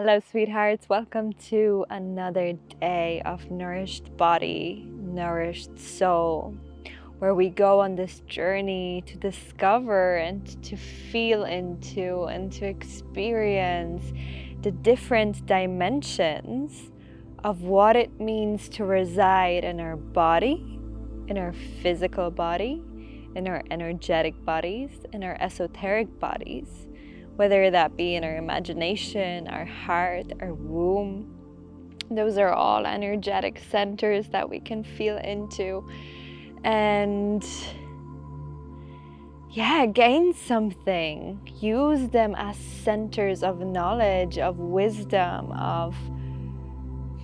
Hello, sweethearts. Welcome to another day of nourished body, nourished soul, where we go on this journey to discover and to feel into and to experience the different dimensions of what it means to reside in our body, in our physical body, in our energetic bodies, in our esoteric bodies, whether that be in our imagination, our heart, our womb. Those are all energetic centers that we can feel into and gain something. Use them as centers of knowledge, of wisdom, of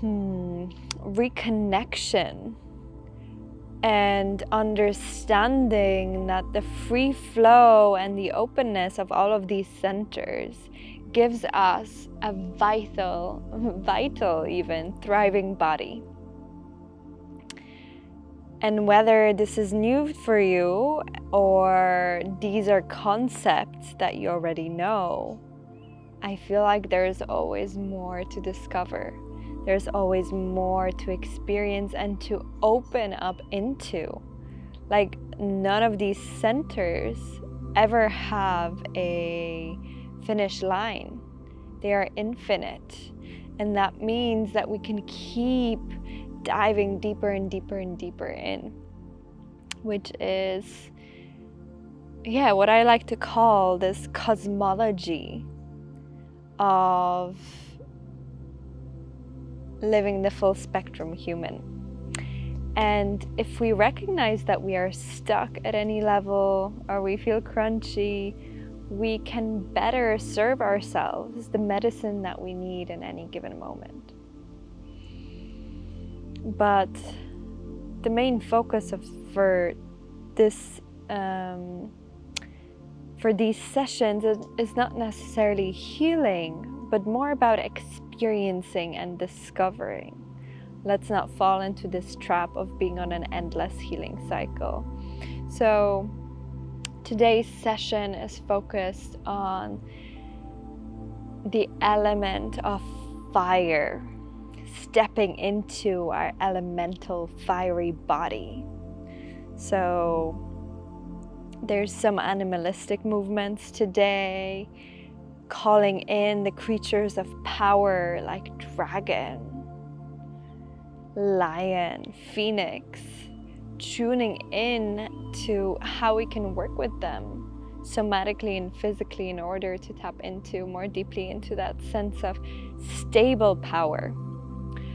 reconnection, and understanding that the free flow and the openness of all of these centers gives us a vital even thriving body. And whether this is new for you or these are concepts that you already know, I feel like there's always more to discover. There's always more to experience and to open up into. Like, none of these centers ever have a finish line. They are infinite. And that means that we can keep diving deeper and deeper and deeper in, which is, what I like to call this cosmology of living the full spectrum human. And if we recognize that we are stuck at any level or we feel crunchy, we can better serve ourselves the medicine that we need in any given moment. But the main focus for these sessions is not necessarily healing, but more about experiencing and discovering. Let's not fall into this trap of being on an endless healing cycle. So today's session is focused on the element of fire, stepping into our elemental fiery body. So there's some animalistic movements today, calling in the creatures of power like dragon, lion, phoenix, tuning in to how we can work with them somatically and physically in order to tap into more deeply into that sense of stable power.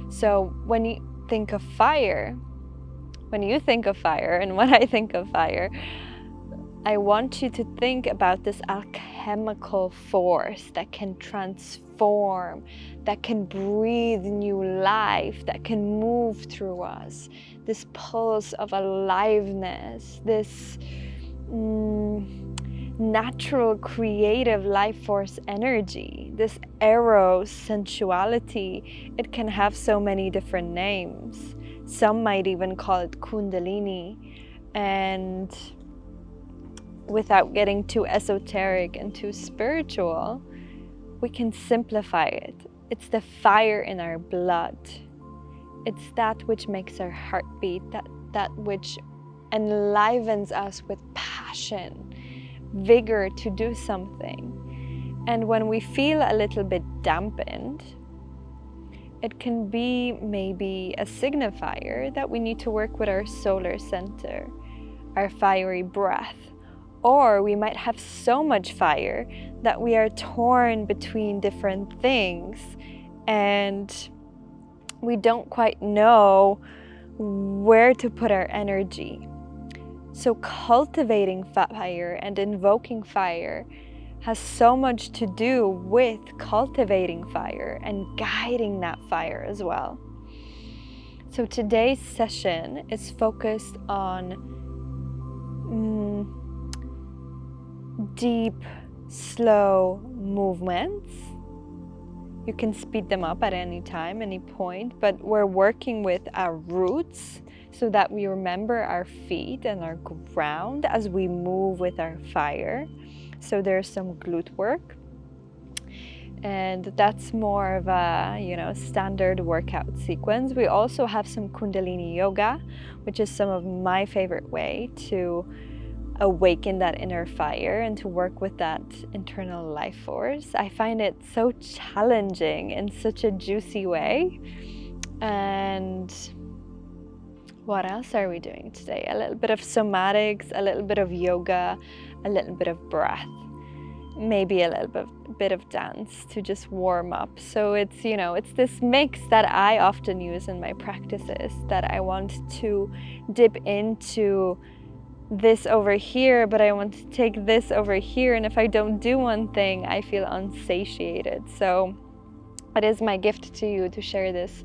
So when you think of fire, and when I think of fire, I want you to think about this alchemical force that can transform, that can breathe new life, that can move through us. This pulse of aliveness, this natural creative life force energy, this eros sensuality. It can have so many different names. Some might even call it Kundalini. And without getting too esoteric and too spiritual, we can simplify it. It's the fire in our blood. It's that which makes our heart beat, that which enlivens us with passion, vigor to do something. And when we feel a little bit dampened, it can be maybe a signifier that we need to work with our solar center, our fiery breath. Or we might have so much fire that we are torn between different things and we don't quite know where to put our energy. So cultivating fire and invoking fire has so much to do with cultivating fire and guiding that fire as well. So today's session is focused on deep, slow movements. You can speed them up at any time, any point, but we're working with our roots so that we remember our feet and our ground as we move with our fire. So there's some glute work. And that's more of a, standard workout sequence. We also have some Kundalini yoga, which is some of my favorite way to awaken that inner fire and to work with that internal life force. I find it so challenging in such a juicy way. And what else are we doing today? A little bit of somatics, a little bit of yoga, a little bit of breath, maybe a little bit of dance to just warm up. So it's this mix that I often use in my practices, that I want to dip into this over here, but I want to take this over here, and if I don't do one thing, I feel unsatiated. So it is my gift to you to share this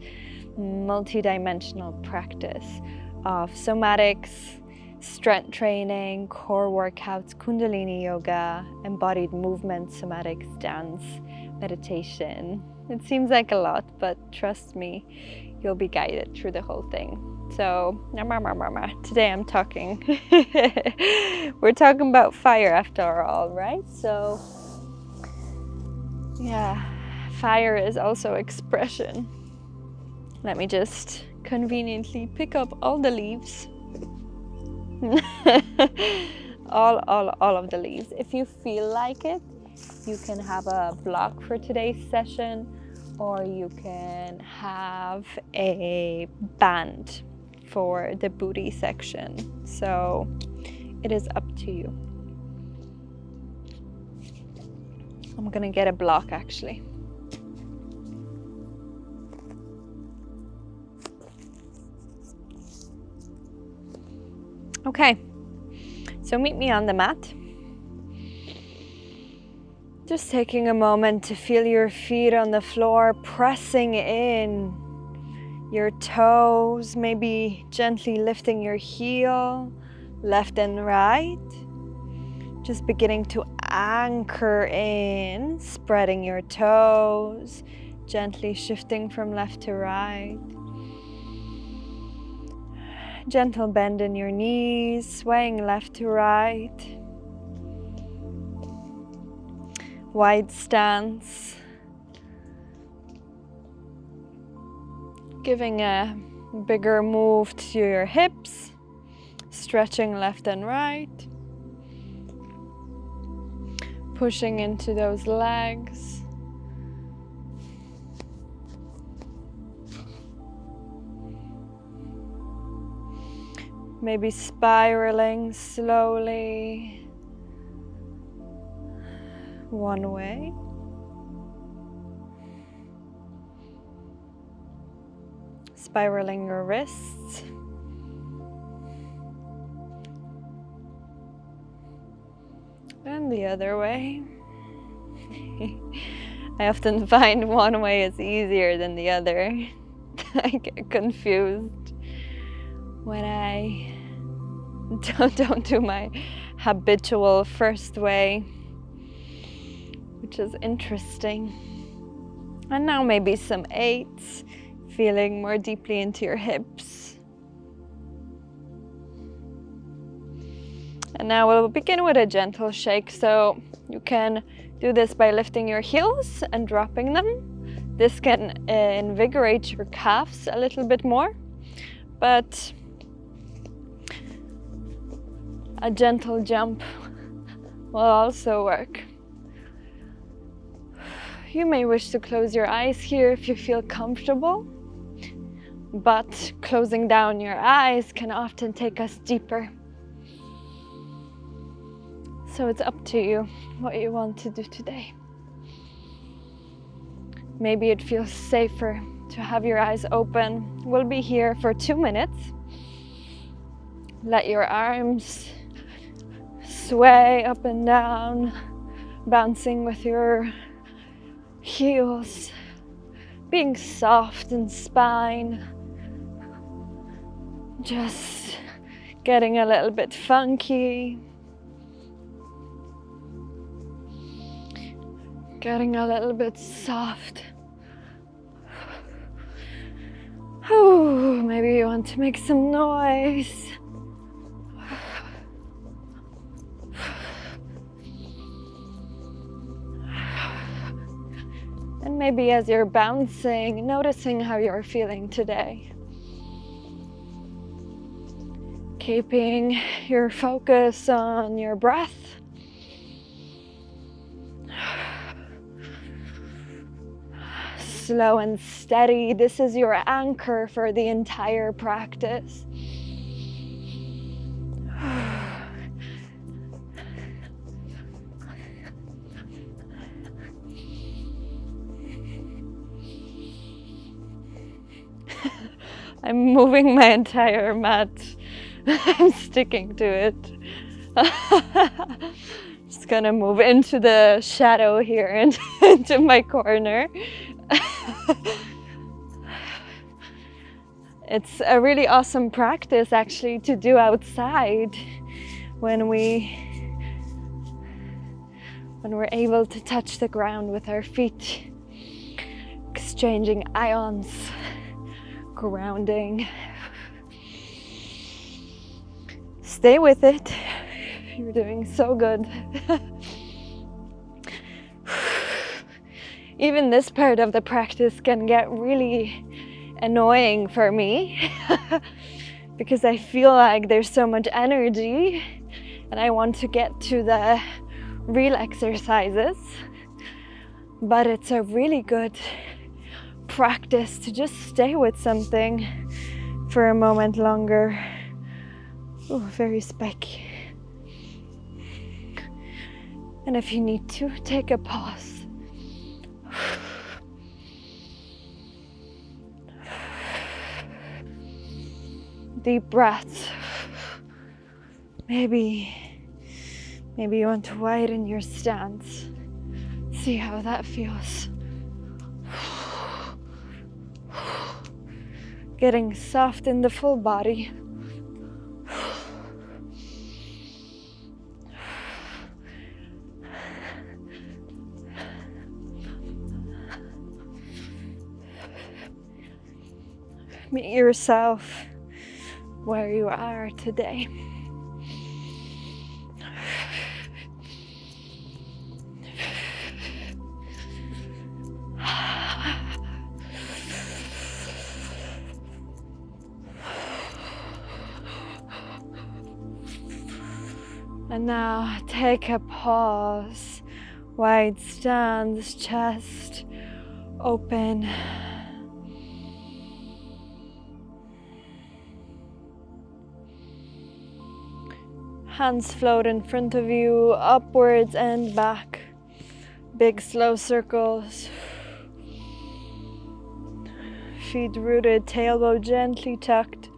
multi-dimensional practice of somatics, strength training, core workouts, Kundalini yoga, embodied movement, somatics, dance, meditation. It seems like a lot, but trust me, you'll be guided through the whole thing. So, today I'm talking. We're talking about fire after all, right? So, yeah, fire is also expression. Let me just conveniently pick up all the leaves. all of the leaves. If you feel like it, you can have a block for today's session, or you can have a band for the booty section. So it is up to you. I'm gonna get a block actually. Okay, so meet me on the mat. Just taking a moment to feel your feet on the floor, pressing in your toes, maybe gently lifting your heel, left and right. Just beginning to anchor in, spreading your toes, gently shifting from left to right. Gentle bend in your knees, swaying left to right. Wide stance. Giving a bigger move to your hips, stretching left and right. Pushing into those legs. Maybe spiraling slowly one way. Spiraling your wrists. And the other way. I often find one way is easier than the other. I get confused when I don't do my habitual first way, which is interesting. And now maybe some eights, feeling more deeply into your hips. And now we'll begin with a gentle shake. So you can do this by lifting your heels and dropping them. This can invigorate your calves a little bit more, but a gentle jump will also work. You may wish to close your eyes here if you feel comfortable, but closing down your eyes can often take us deeper. So it's up to you what you want to do today. Maybe it feels safer to have your eyes open. We'll be here for 2 minutes. Let your arms sway up and down, bouncing with your heels, being soft in spine, just getting a little bit funky, getting a little bit soft. Oh, maybe you want to make some noise. And maybe as you're bouncing, noticing how you're feeling today. Keeping your focus on your breath. Slow and steady. This is your anchor for the entire practice. I'm moving my entire mat. I'm sticking to it. Just gonna move into the shadow here and into my corner. It's a really awesome practice actually to do outside when we're able to touch the ground with our feet, exchanging ions, grounding. Stay with it. You're doing so good. Even this part of the practice can get really annoying for me because I feel like there's so much energy and I want to get to the real exercises, but it's a really good practice to just stay with something for a moment longer. Oh, very spiky. And if you need to, take a pause. Deep breaths. Maybe you want to widen your stance. See how that feels. Getting soft in the full body. Meet yourself where you are today. And now take a pause, wide stance, chest open. Hands float in front of you, upwards and back. Big slow circles. Feet rooted, tailbone gently tucked.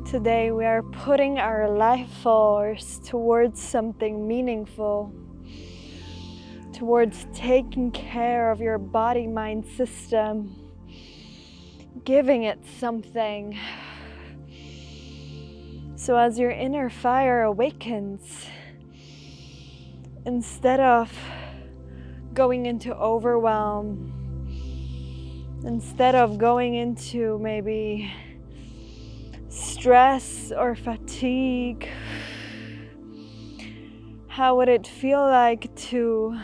Today we are putting our life force towards something meaningful, towards taking care of your body-mind system, giving it something. So as your inner fire awakens, instead of going into overwhelm, instead of going into maybe stress or fatigue, how would it feel like to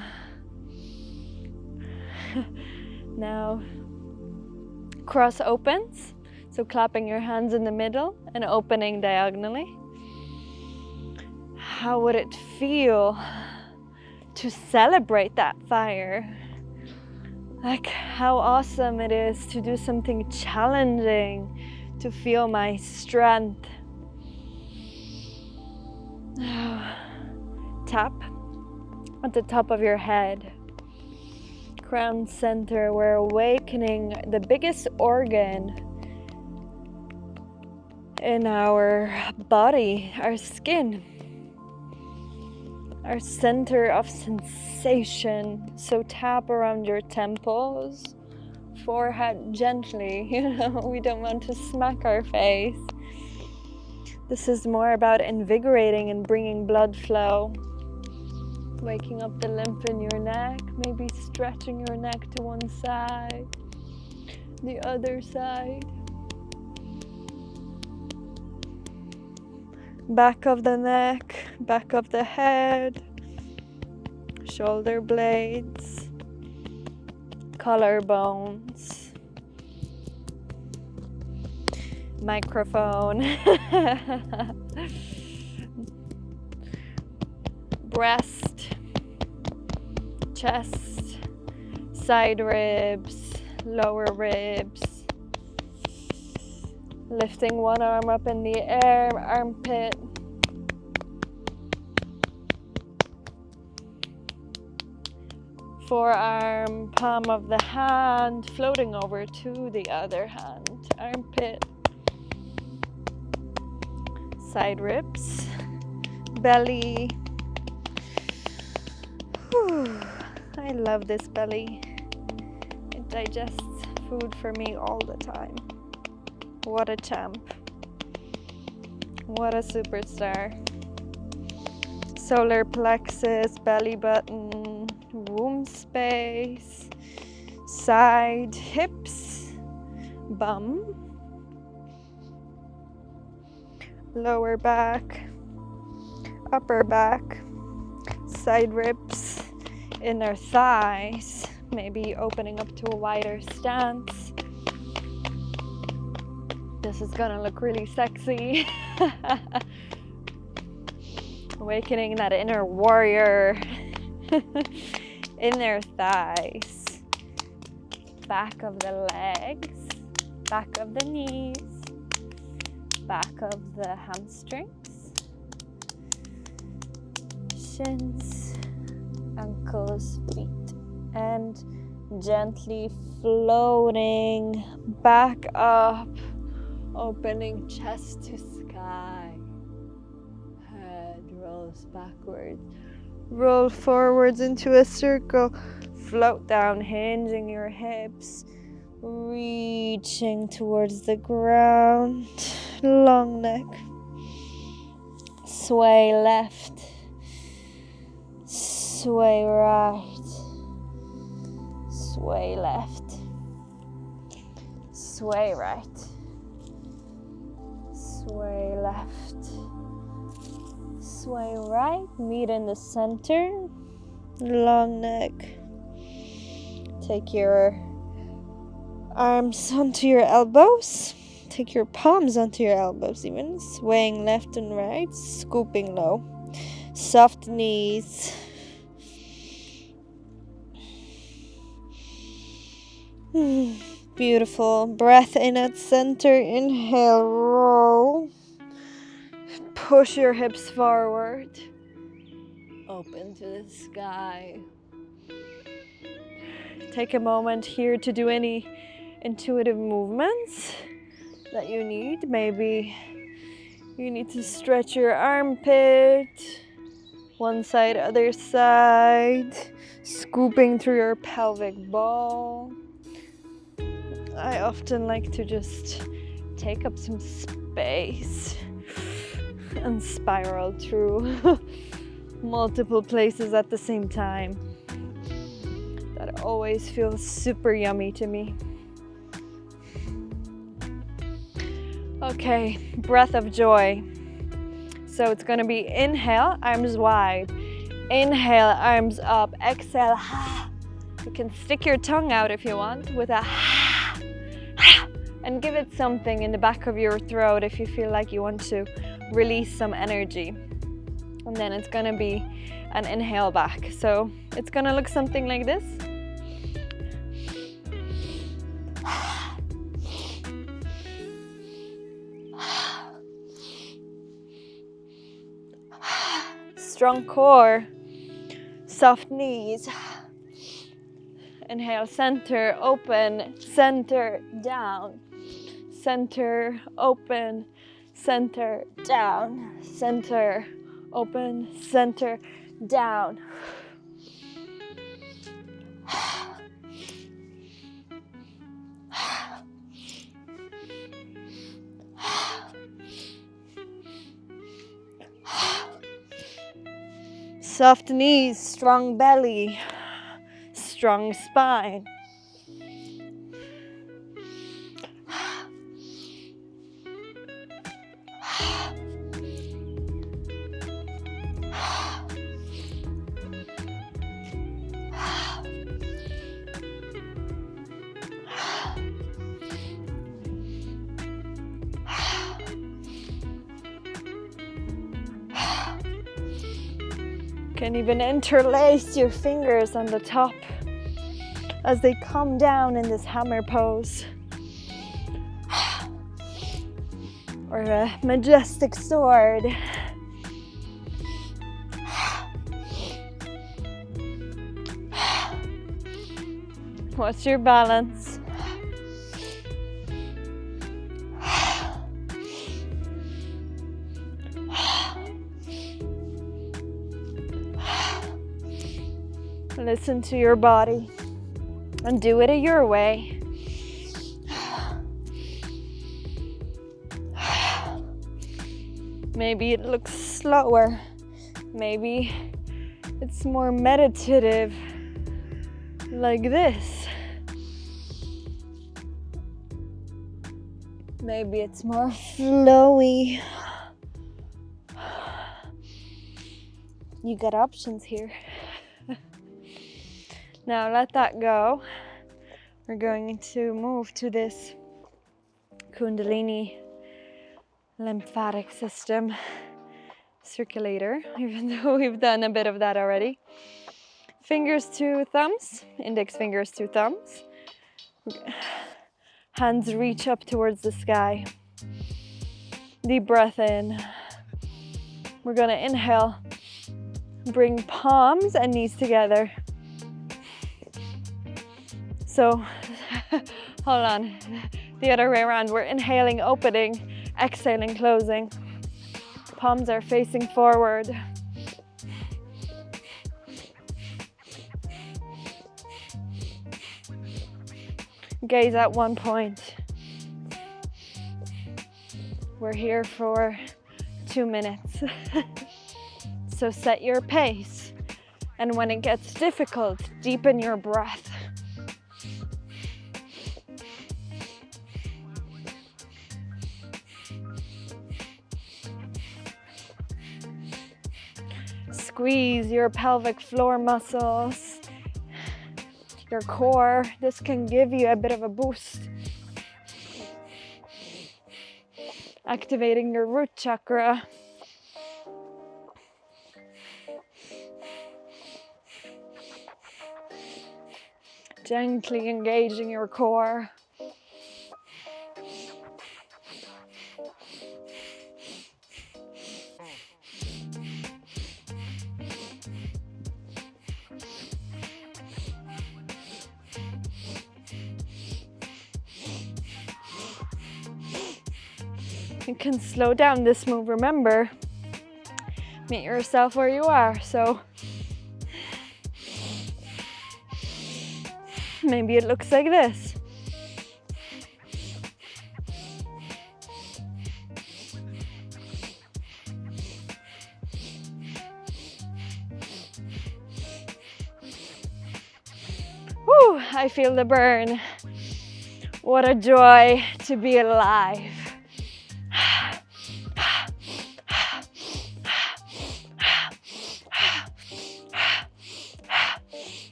now cross opens, so clapping your hands in the middle and opening diagonally? How would it feel to celebrate that fire? Like how awesome it is to do something challenging, to feel my strength. Tap at the top of your head. Crown center, we're awakening the biggest organ in our body, our skin, our center of sensation. So tap around your temples, forehead gently, we don't want to smack our face. This is more about invigorating and bringing blood flow. Waking up the lymph in your neck, maybe stretching your neck to one side, the other side. Back of the neck, back of the head, shoulder blades, collarbones, microphone, breast, chest, side ribs, lower ribs, lifting one arm up in the air, armpit, forearm, palm of the hand, floating over to the other hand, armpit, side ribs, belly. Whew. I love this belly. It digests food for me all the time. What a champ. What a superstar. Solar plexus, belly button, womb space, side hips, bum, lower back, upper back, side ribs, inner thighs, maybe opening up to a wider stance. This is gonna look really sexy. Awakening that inner warrior. Inner thighs, back of the legs, back of the knees, back of the hamstrings, shins, ankles, feet, and gently floating back up, opening chest to sky. Head rolls backwards. Roll forwards into a circle, float down, hinging your hips, reaching towards the ground, long neck, sway left, sway right, sway left, sway right, sway left, sway right, meet in the center, long neck. Take your arms onto your elbows, take your palms onto your elbows even, swaying left and right, scooping low, soft knees. Beautiful. Breath in at center, inhale, roll. Push your hips forward. Open to the sky. Take a moment here to do any intuitive movements that you need. Maybe you need to stretch your armpit, one side, other side, scooping through your pelvic ball. I often like to just take up some space and spiral through multiple places at the same time. That always feels super yummy to me. Okay, breath of joy. So it's gonna be inhale, arms wide. Inhale, arms up. Exhale, you can stick your tongue out if you want with a and give it something in the back of your throat if you feel like you want to release some energy. And then it's gonna be an inhale back. So it's gonna look something like this. Strong core, soft knees. Inhale, center, open, center, down. Center, open, center, down. Center, open, center, down. Soft knees, strong belly, strong spine. Can even interlace your fingers on the top as they come down in this hammer pose. Or a majestic sword. What's your balance? Listen to your body and do it your way. Maybe it looks slower. Maybe it's more meditative, like this. Maybe it's more flowy. You got options here. Now let that go. We're going to move to this Kundalini lymphatic system circulator, even though we've done a bit of that already. Fingers to thumbs, index fingers to thumbs. Hands reach up towards the sky. Deep breath in. We're gonna inhale. Bring palms and knees together. So, hold on, the other way around. We're inhaling, opening, exhaling, closing. Palms are facing forward. Gaze at one point. We're here for 2 minutes. So set your pace. And when it gets difficult, deepen your breath. Squeeze your pelvic floor muscles, your core. This can give you a bit of a boost. Activating your root chakra. Gently engaging your core. You can slow down this move. Remember, meet yourself where you are. So maybe it looks like this. Woo, I feel the burn. What a joy to be alive.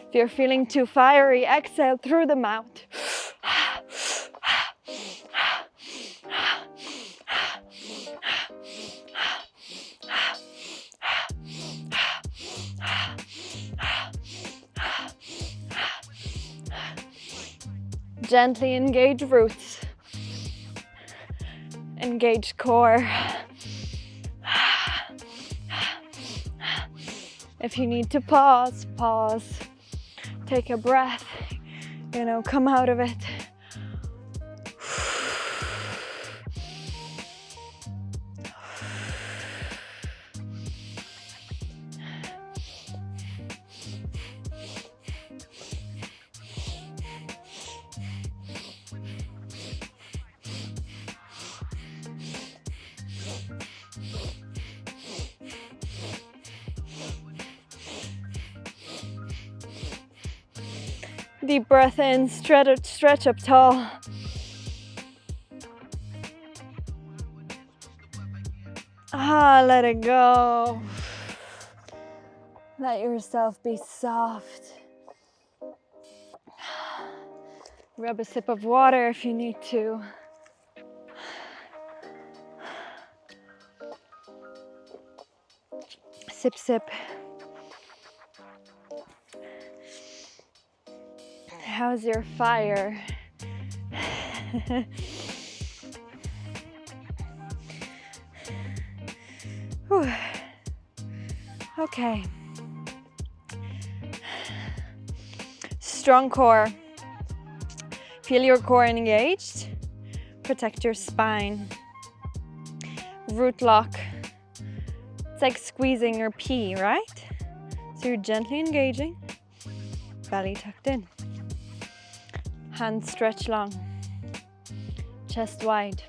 If you're feeling too fiery, exhale through the mouth. Gently engage roots. Engage core. If you need to pause, pause. Take a breath, come out of it. Deep breath in, stretch up tall. Let it go. Let yourself be soft. Grab a sip of water if you need to. Sip, sip. How's your fire? Whew. Okay. Strong core. Feel your core engaged. Protect your spine. Root lock. It's like squeezing your pee, right? So you're gently engaging. Belly tucked in. Hands stretch long. Chest wide.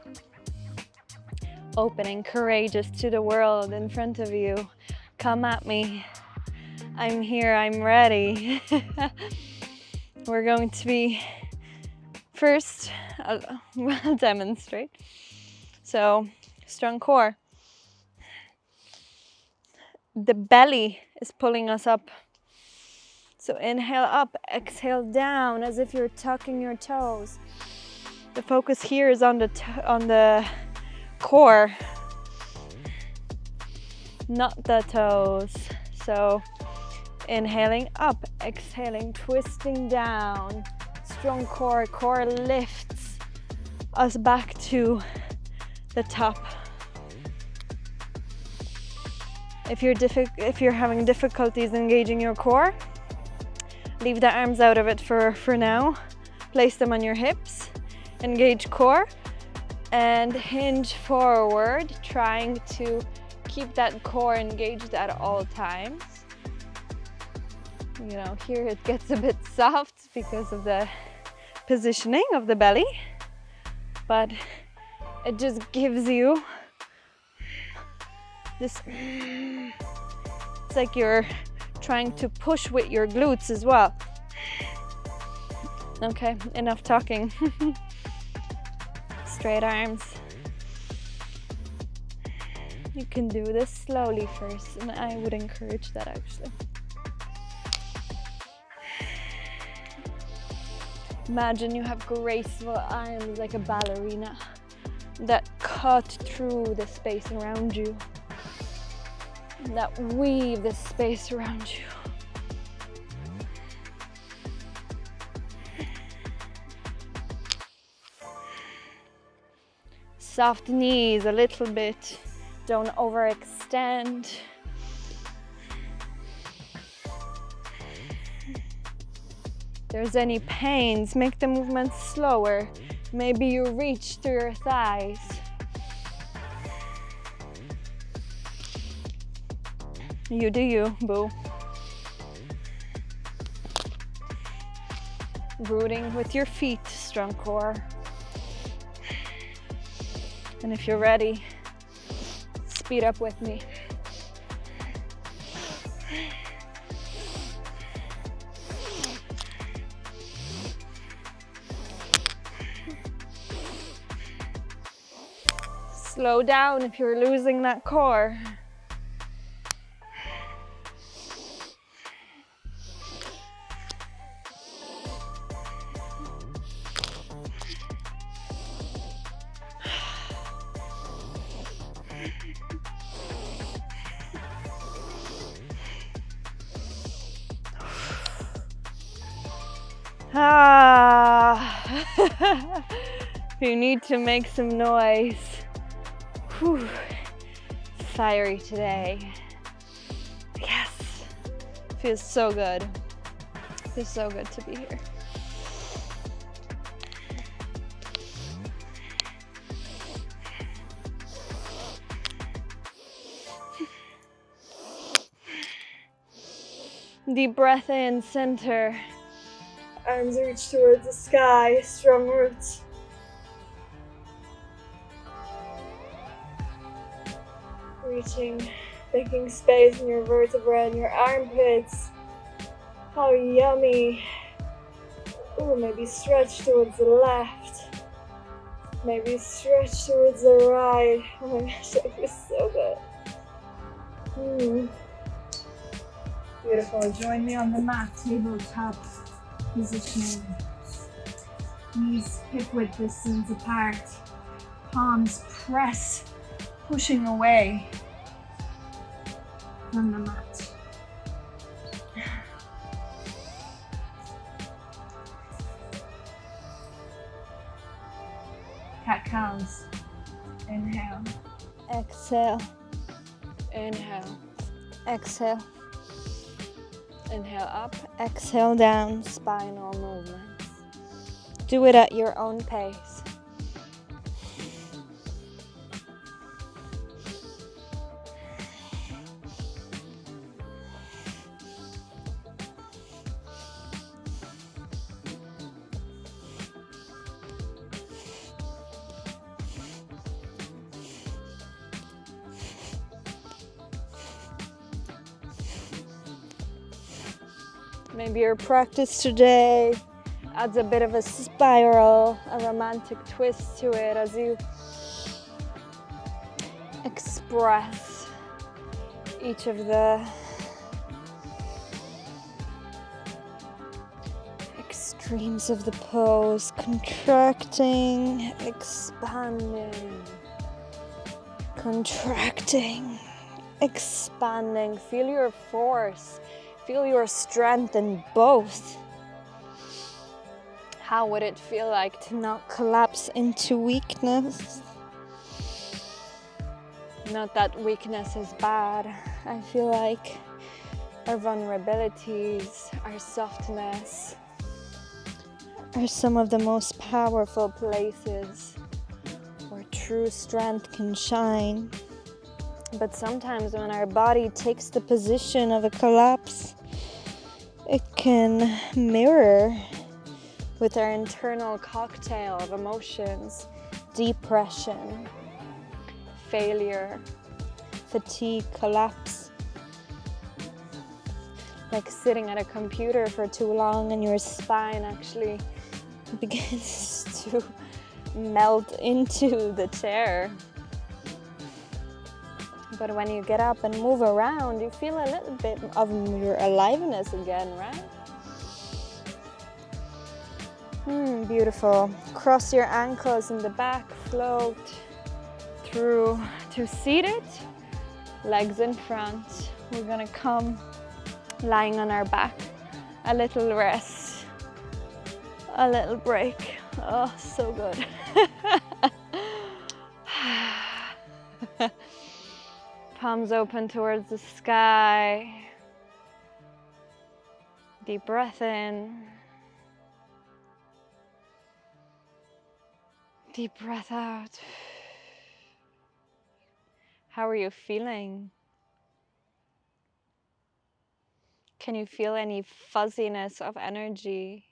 Opening, courageous to the world in front of you. Come at me. I'm here, I'm ready. We're going to be first, I'll demonstrate. So, strong core. The belly is pulling us up. So inhale up, exhale down as if you're tucking your toes. The focus here is on the core, not the toes. So inhaling up, exhaling, twisting down. Strong core, core lifts us back to the top. If you're having difficulties engaging your core, leave the arms out of it for now. Place them on your hips, engage core, and hinge forward, trying to keep that core engaged at all times. You know, here it gets a bit soft because of the positioning of the belly, but it just gives you this, it's like you're trying to push with your glutes as well. Okay, enough talking. Straight arms. You can do this slowly first, and I would encourage that actually. Imagine you have graceful arms like a ballerina that cut through the space around you, that weave the space around you. Soft knees a little bit, don't overextend. If there's any pains, make the movement slower. Maybe you reach through your thighs. You do you, boo. Rooting with your feet, strong core. And if you're ready, speed up with me. Slow down if you're losing that core. If you need to make some noise. Whew. Fiery today. Yes. Feels so good. Feels so good to be here. Deep breath in, center. Arms reach towards the sky, strong roots. Reaching, making space in your vertebrae and your armpits. How yummy. Ooh, maybe stretch towards the left. Maybe stretch towards the right. Oh my gosh, that feels so good. Beautiful. Join me on the mat, tabletop position. Knees hip-width distance apart. Palms press, pushing away from the mat. Cat-cows. Inhale. Exhale. Inhale. Exhale. Inhale up. Exhale down. Spinal movements. Do it at your own pace. Maybe your practice today adds a bit of a spiral, a romantic twist to it as you express each of the extremes of the pose, contracting, expanding, contracting, expanding. Feel your force. Feel your strength in both. How would it feel like to not collapse into weakness? Not that weakness is bad. I feel like our vulnerabilities, our softness are some of the most powerful places where true strength can shine. But sometimes when our body takes the position of a collapse, it can mirror with our internal cocktail of emotions, depression, failure, fatigue, collapse. Like sitting at a computer for too long and your spine actually begins to melt into the chair. But when you get up and move around, you feel a little bit of your aliveness again, right? Beautiful. Cross your ankles in the back, float through to seated, legs in front. We're gonna come lying on our back, a little rest, a little break. Oh, so good. Palms open towards the sky. Deep breath in. Deep breath out. How are you feeling? Can you feel any fuzziness of energy?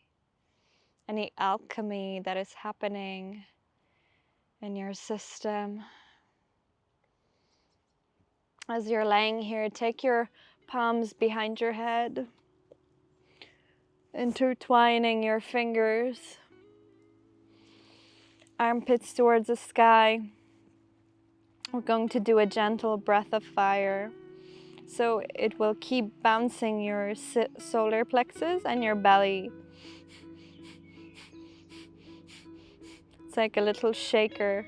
Any alchemy that is happening in your system? As you're laying here, take your palms behind your head, intertwining your fingers, armpits towards the sky. We're going to do a gentle breath of fire. So it will keep bouncing your solar plexus and your belly. It's like a little shaker.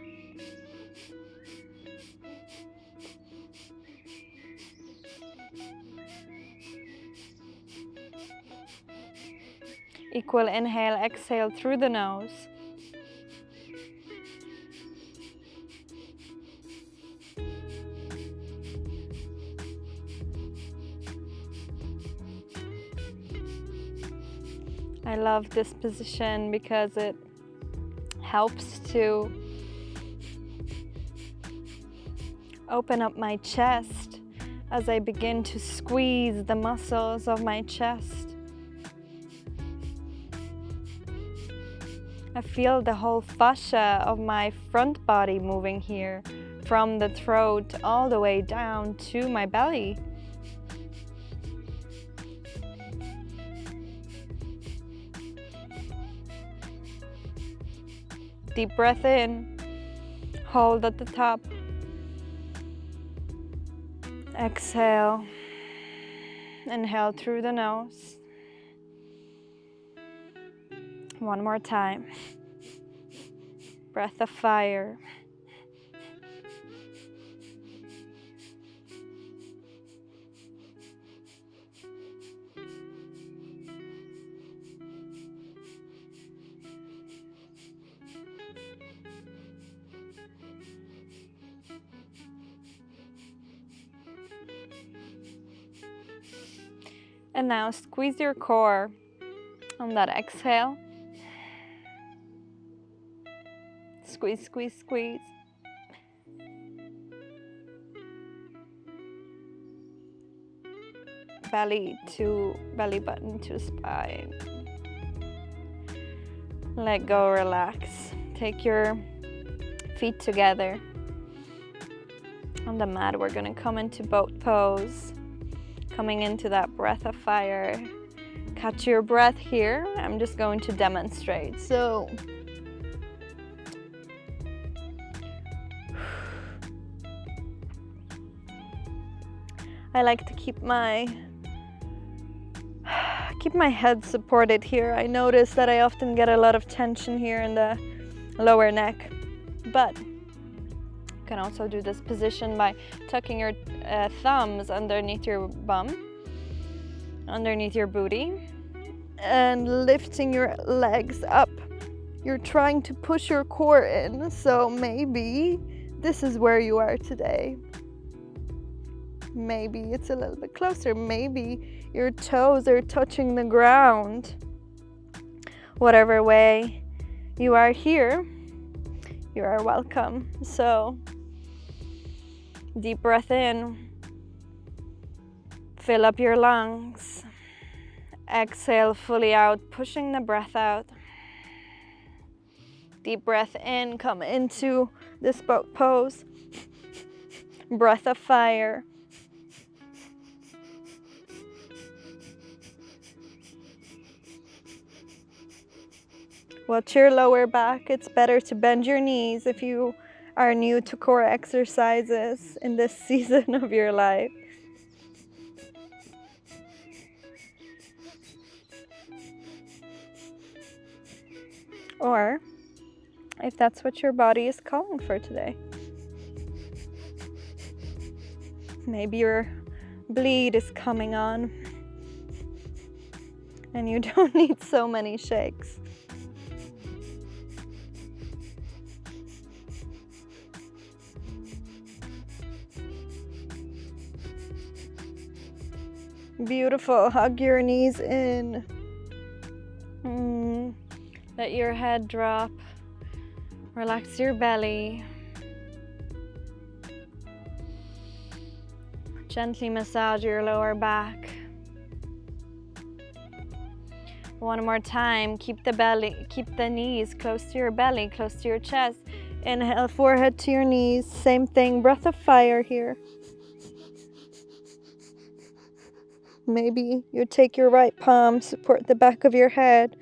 Equal inhale, exhale through the nose. I love this position because it helps to open up my chest as I begin to squeeze the muscles of my chest. I feel the whole fascia of my front body moving here, from the throat all the way down to my belly. Deep breath in, hold at the top. Exhale. Inhale through the nose. One more time. Breath of fire. And now squeeze your core on that exhale. Squeeze, squeeze, squeeze. Belly to belly button to spine. Let go, relax. Take your feet together. On the mat, we're gonna come into boat pose. Coming into that breath of fire. Catch your breath here. I'm just going to demonstrate. So, I like to keep my head supported here. I notice that I often get a lot of tension here in the lower neck, but you can also do this position by tucking your thumbs underneath your bum, underneath your booty, and lifting your legs up. You're trying to push your core in, so maybe this is where you are today. Maybe it's a little bit closer. Maybe your toes are touching the ground. Whatever way you are here, you are welcome. So, deep breath in. Fill up your lungs. Exhale fully out, pushing the breath out. Deep breath in, come into this boat pose. Breath of fire. Watch your lower back. It's better to bend your knees if you are new to core exercises in this season of your life. Or if that's what your body is calling for today. Maybe your bleed is coming on and you don't need so many shakes. Beautiful. Hug your knees in. Let your head drop. Relax your belly. Gently massage your lower back. One more time. Keep the knees close to your belly, close to your chest. Inhale, forehead to your knees. Same thing. Breath of fire here. Maybe you take your right palm, support the back of your head.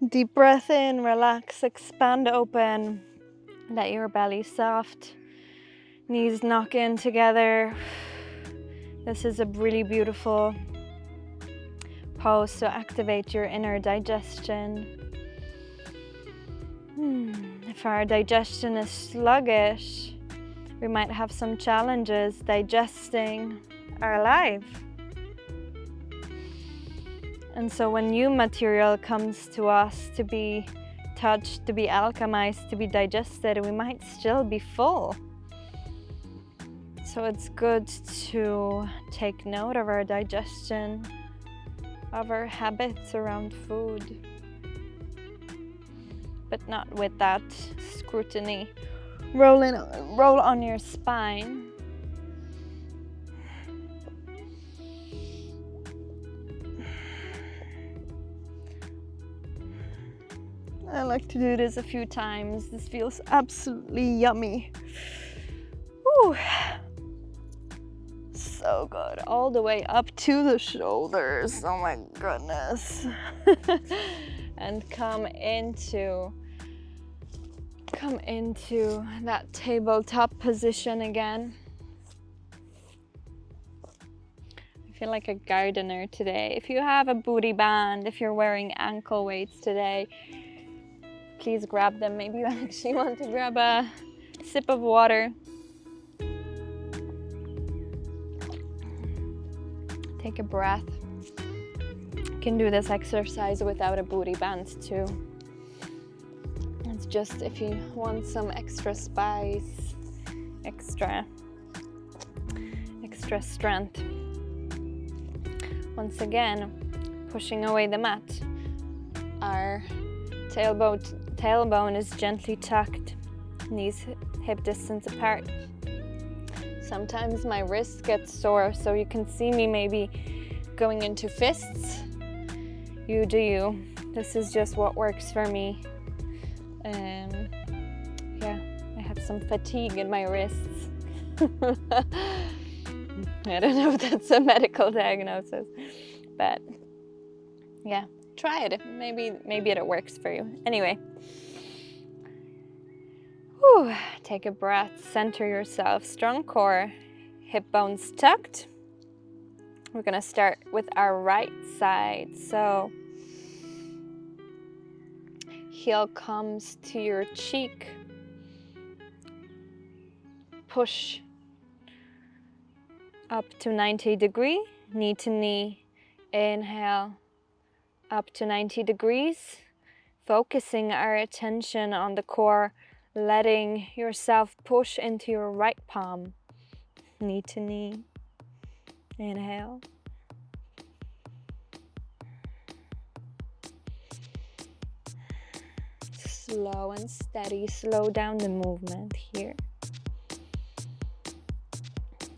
Deep breath in, relax, expand open. Let your belly soft. Knees knock in together. This is a really beautiful pose to activate your inner digestion. If our digestion is sluggish, we might have some challenges digesting our life. And so when new material comes to us to be touched, to be alchemized, to be digested, we might still be full. So it's good to take note of our digestion, of our habits around food, but not with that scrutiny. Roll on your spine. I like to do this a few times. This feels absolutely yummy. Whew. So good. All the way up to the shoulders. Oh my goodness. And come into that tabletop position again. I feel like a gardener today. If you have a booty band, if you're wearing ankle weights today, please grab them. Maybe you actually want to grab a sip of water. Take a breath. You can do this exercise without a booty band too. It's just if you want some extra spice, extra strength. Once again, pushing away the mat. Our tailbone is gently tucked, knees hip distance apart. Sometimes my wrist gets sore, so you can see me maybe going into fists. You do you. This is just what works for me. Yeah, I have some fatigue in my wrists. I don't know if that's a medical diagnosis, but yeah, try it. Maybe it works for you. Anyway, whew, take a breath, center yourself, strong core, hip bones tucked. We're gonna start with our right side. So heel comes to your cheek. Push up to 90 degree, knee to knee. Inhale, up to 90 degrees. Focusing our attention on the core, letting yourself push into your right palm. Knee to knee. Inhale. Slow and steady, slow down the movement here.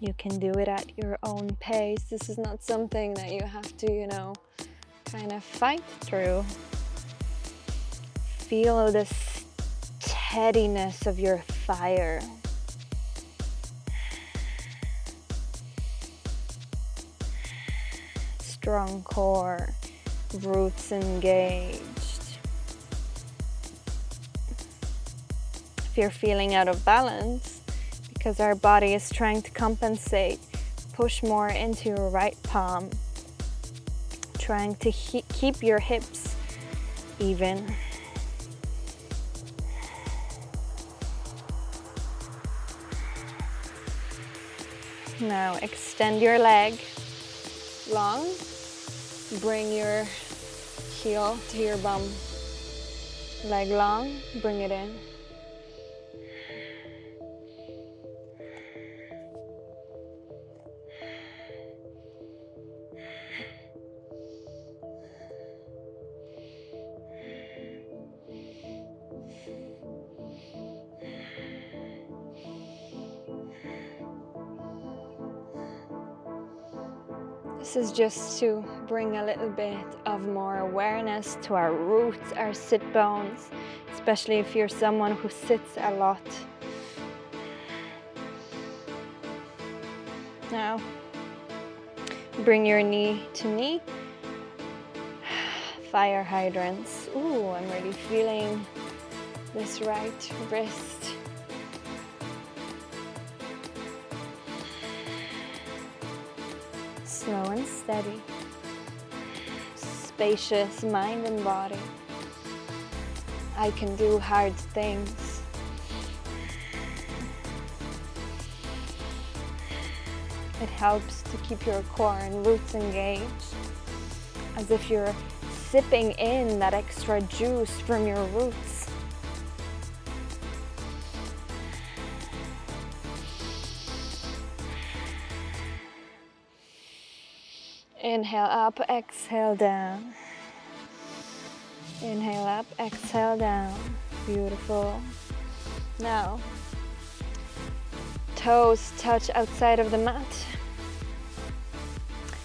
You can do it at your own pace. This is not something that you have to, kind of fight through. Feel the steadiness of your fire. Strong core, roots engaged. If you're feeling out of balance, because our body is trying to compensate, push more into your right palm, trying to keep your hips even. Now extend your leg long, bring your heel to your bum. Leg long, bring it in. This is just to bring a little bit of more awareness to our roots, our sit bones, especially if you're someone who sits a lot. Now, bring your knee to knee. Fire hydrants. Ooh, I'm really feeling this right wrist. Slow and steady. Spacious mind and body. I can do hard things. It helps to keep your core and roots engaged, as if you're sipping in that extra juice from your roots. Inhale up, exhale down. Inhale up, exhale down. Beautiful. Now, toes touch outside of the mat.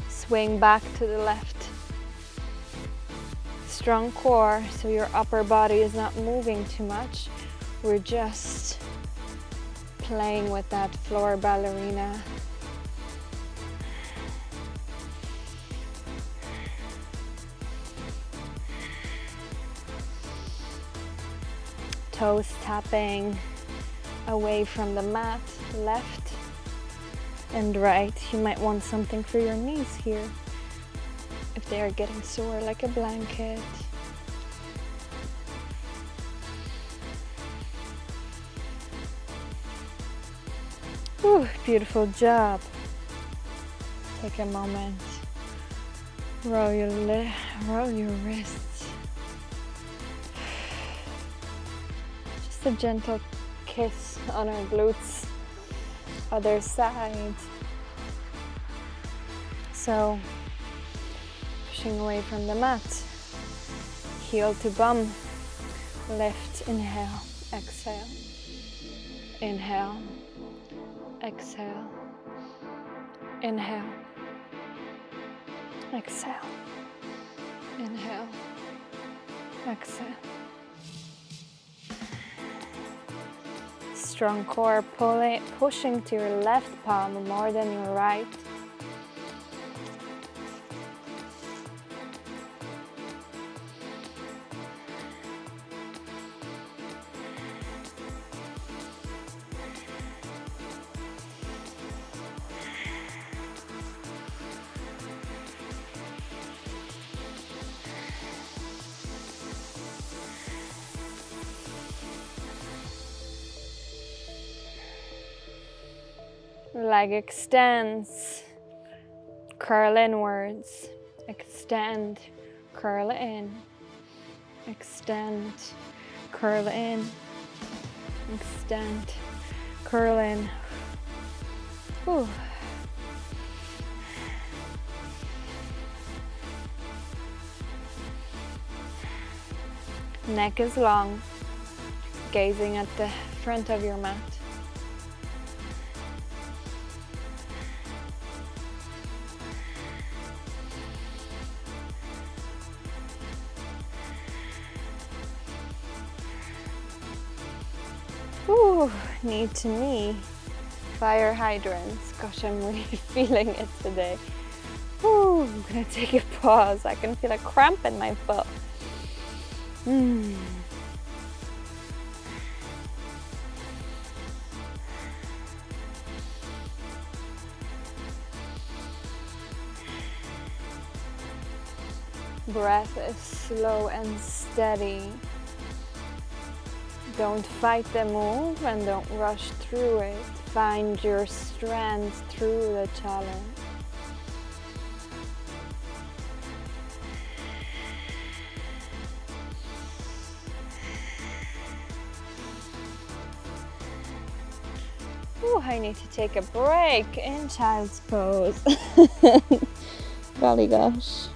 Swing back to the left. strong core, so your upper body is not moving too much. We're just playing with that floor ballerina. Toes tapping away from the mat, left and right. You might want something for your knees here if they are getting sore, like a blanket. Ooh, beautiful job. Take a moment. Roll your wrists. Just a gentle kiss on our glutes. Other side. So, pushing away from the mat. Heel to bum. Lift, inhale, exhale. Inhale, exhale. Inhale, exhale. Inhale, exhale. Strong core, pushing to your left palm more than your right. Leg extends, curl inwards, extend, curl in, extend, curl in, extend, curl in. Whew. Neck is long, gazing at the front of your mat. Ooh, knee to knee, fire hydrants. Gosh, I'm really feeling it today. Ooh, I'm gonna take a pause. I can feel a cramp in my foot. Breath is slow and steady. Don't fight the move and don't rush through it. Find your strength through the challenge. Ooh, I need to take a break in child's pose. Golly gosh.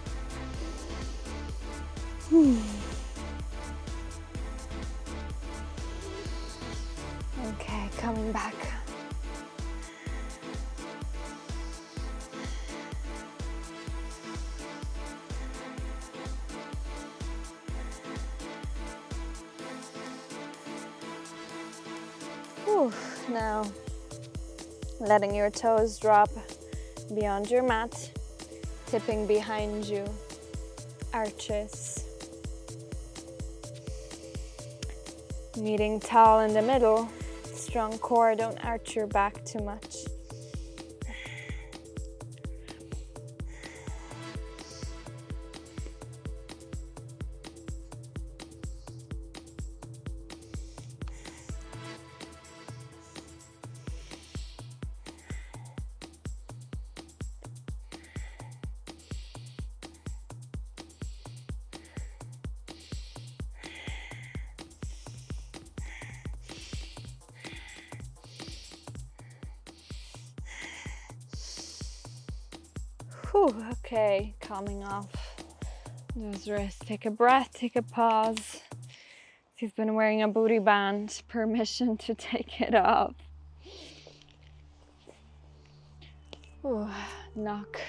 Okay, coming back. Whew, now letting your toes drop beyond your mat, tipping behind you, arches. Meeting tall in the middle, strong core, don't arch your back too much. Whew, okay, calming off those wrists. Take a breath, take a pause. If you've been wearing a booty band, permission to take it off. Whew, knock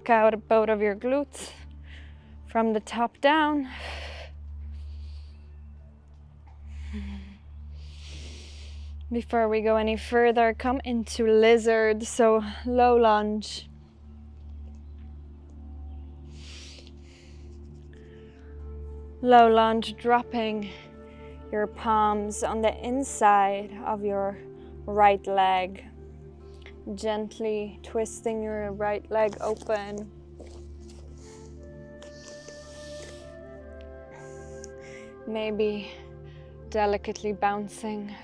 out both of your glutes From the top down. Before we go any further, come into lizard, so low lunge. Low lunge, dropping your palms on the inside of your right leg. Gently twisting your right leg open. Maybe delicately bouncing.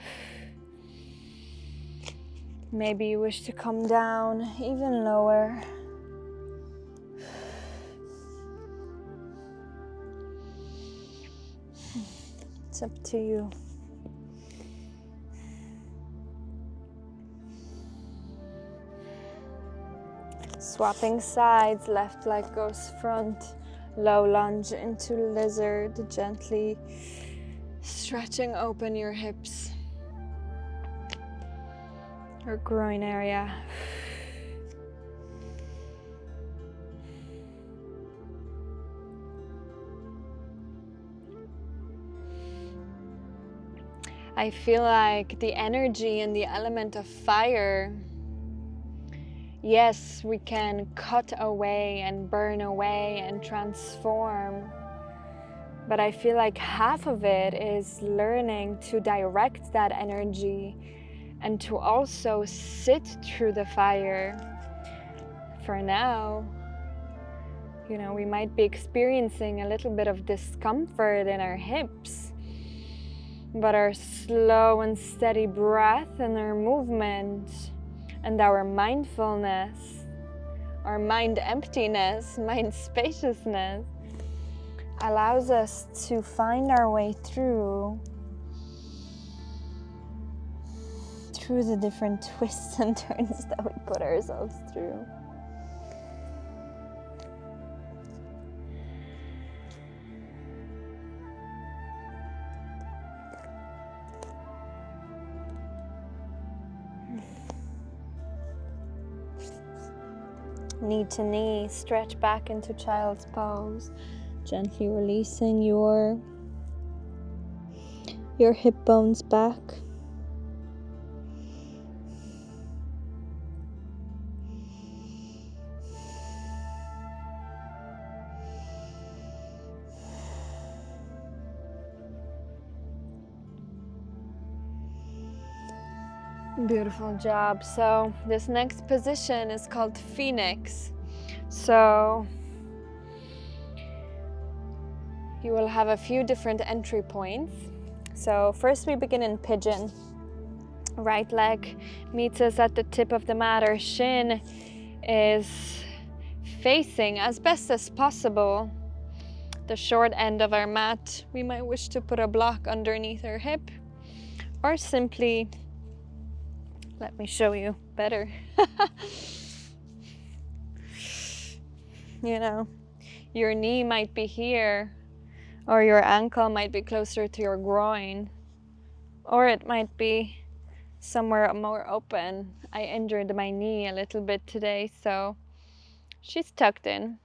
Maybe you wish to come down even lower. It's up to you. Swapping sides, left leg goes front, low lunge into lizard, gently stretching open your hips, your groin area. I feel like the energy and the element of fire, yes, we can cut away and burn away and transform, but I feel like half of it is learning to direct that energy and to also sit through the fire. For now, you know, we might be experiencing a little bit of discomfort in our hips, but our slow and steady breath and our movement and our mindfulness, our mind emptiness, mind spaciousness, allows us to find our way through the different twists and turns that we put ourselves through. Knee to knee, stretch back into child's pose, gently releasing your hip bones back. Beautiful job. So this next position is called Phoenix. So you will have a few different entry points. So first we begin in pigeon. Right leg meets us at the tip of the mat. Our shin is facing as best as possible the short end of our mat. We might wish to put a block underneath our hip, or simply, let me show you better. You know, your knee might be here, or your ankle might be closer to your groin, or it might be somewhere more open. I injured my knee a little bit today, so she's tucked in.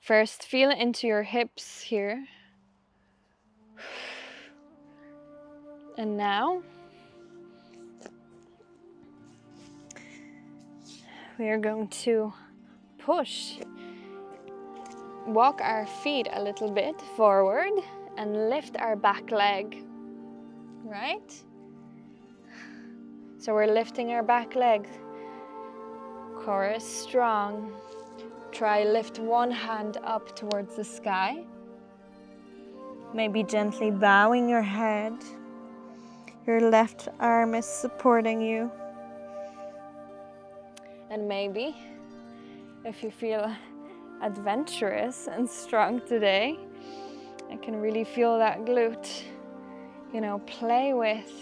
First, feel into your hips here. And now, we are going to walk our feet a little bit forward and lift our back leg, right? So we're lifting our back leg. Core is strong. Try lift one hand up towards the sky. Maybe gently bowing your head. Your left arm is supporting you. And maybe, if you feel adventurous and strong today, I can really feel that glute. You know, play with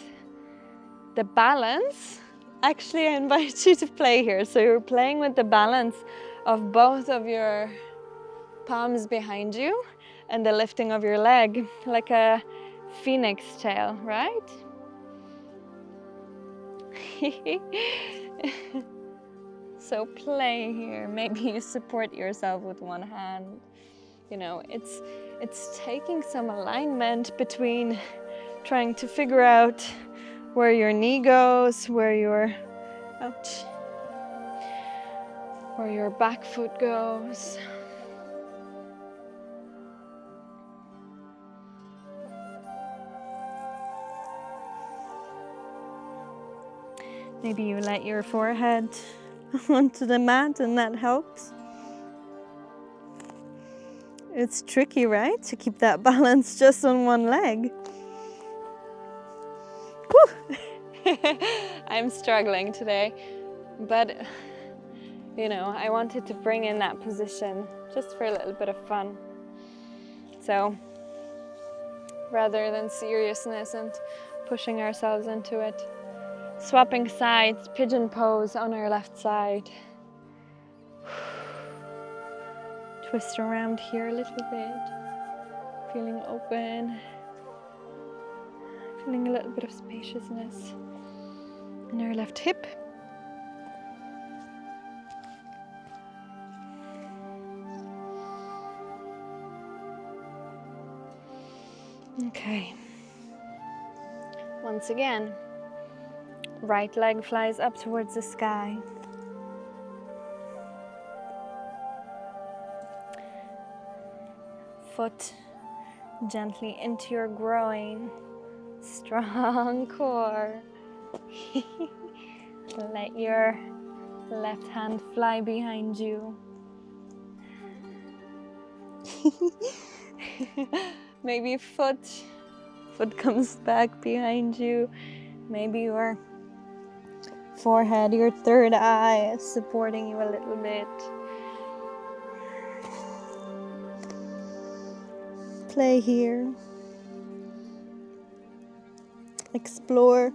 the balance. Actually, I invite you to play here. So you're playing with the balance of both of your palms behind you and the lifting of your leg, like a phoenix tail, right? So play here. Maybe you support yourself with one hand. You know, it's taking some alignment between trying to figure out where your knee goes, where your, ouch, where your back foot goes. Maybe you let your forehead onto the mat and that helps. It's tricky, right? To keep that balance just on one leg. Whew. I'm struggling today, but you know, I wanted to bring in that position just for a little bit of fun. So rather than seriousness and pushing ourselves into it, swapping sides, pigeon pose on our left side. Twist around here a little bit, feeling open, feeling a little bit of spaciousness in our left hip. Okay. Once again, right leg flies up towards the sky. Foot gently into your groin. Strong core. Let your left hand fly behind you. Maybe foot comes back behind you. Maybe your forehead, your third eye is supporting you a little bit. Play here. Explore.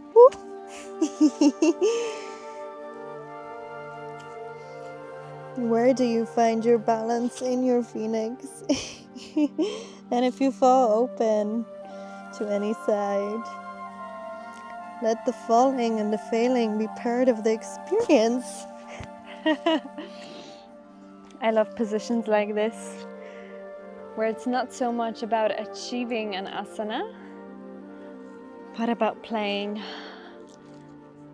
Where do you find your balance in your phoenix? And if you fall open to any side, let the falling and the failing be part of the experience. I love positions like this, where it's not so much about achieving an asana, but about playing.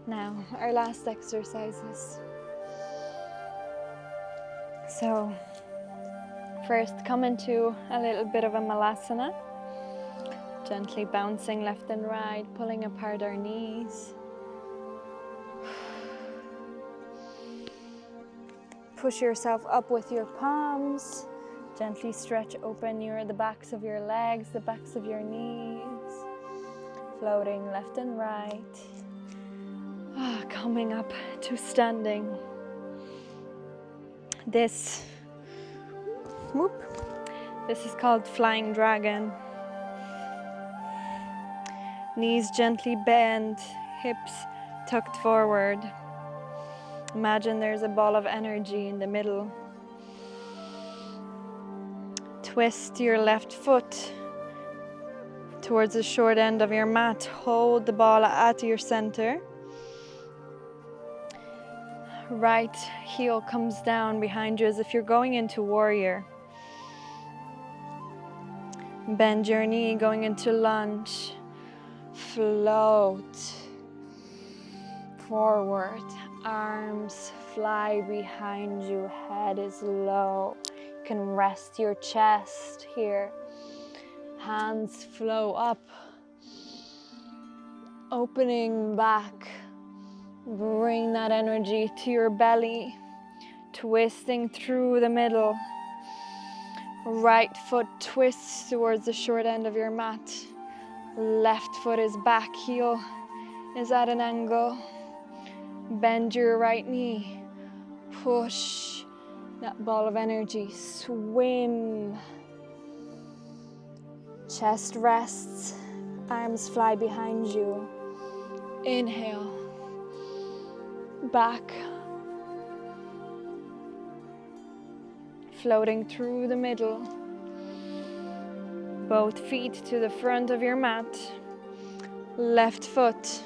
Now, our last exercises. So, first come into a little bit of a malasana, gently bouncing left and right, pulling apart our knees. Push yourself up with your palms. Gently stretch open the backs of your legs, the backs of your knees. Floating left and right. Coming up to standing. This is called Flying Dragon. Knees gently bent, hips tucked forward. Imagine there's a ball of energy in the middle. Twist your left foot towards the short end of your mat. Hold the ball at your center. Right heel comes down behind you as if you're going into warrior. Bend your knee going into lunge. Float forward. Arms fly behind you. Head is low. You can rest your chest here. Hands flow up. Opening back. Bring that energy to your belly. Twisting through the middle. Right foot twists towards the short end of your mat. Left foot is back, heel is at an angle. Bend your right knee. Push that ball of energy. Swim. Chest rests. Arms fly behind you. Inhale. Back. Floating through the middle. Both feet to the front of your mat. Left foot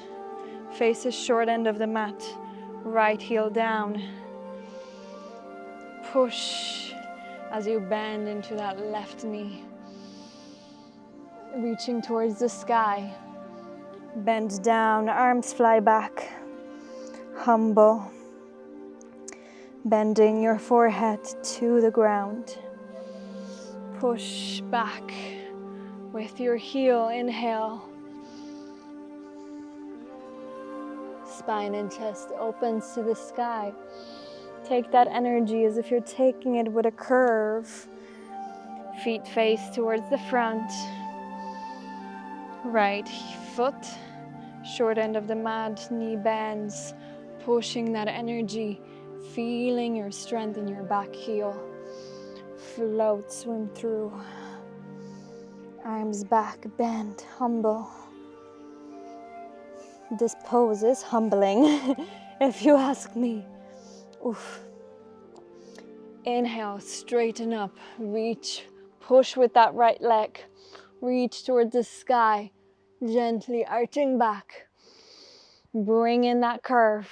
faces short end of the mat. Right heel down. Push as you bend into that left knee, reaching towards the sky. Bend down, arms fly back, humble, bending your forehead to the ground. Push back with your heel, inhale. Spine and chest opens to the sky. Take that energy as if you're taking it with a curve. Feet face towards the front. Right foot, short end of the mat, knee bends, pushing that energy, feeling your strength in your back heel. Float, swim through. Arms back, bend, humble. This pose is humbling, if you ask me. Oof. Inhale, straighten up, reach, push with that right leg. Reach towards the sky, gently arching back. Bring in that curve.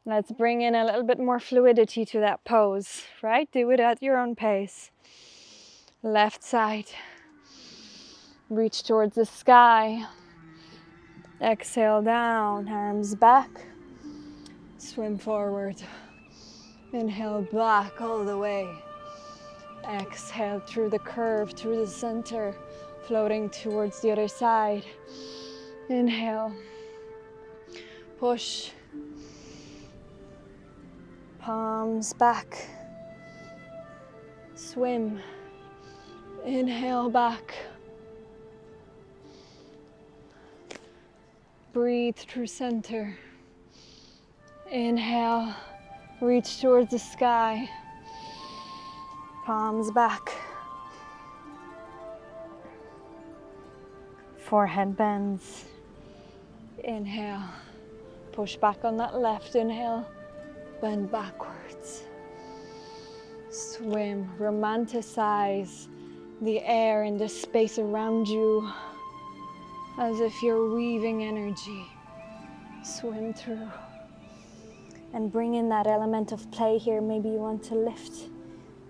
Let's bring in a little bit more fluidity to that pose, right? Do it at your own pace. Left side. Reach towards the sky. Exhale down, arms back. Swim forward. Inhale back all the way. Exhale through the curve, through the center, floating towards the other side. Inhale. Push. Palms back. Swim. Inhale back. Breathe through center. Inhale. Reach towards the sky. Palms back. Forehead bends. Inhale. Push back on that left inhale. Bend backwards. Swim. Romanticize the air and the space around you as if you're weaving energy. Swim through. And bring in that element of play here. Maybe you want to lift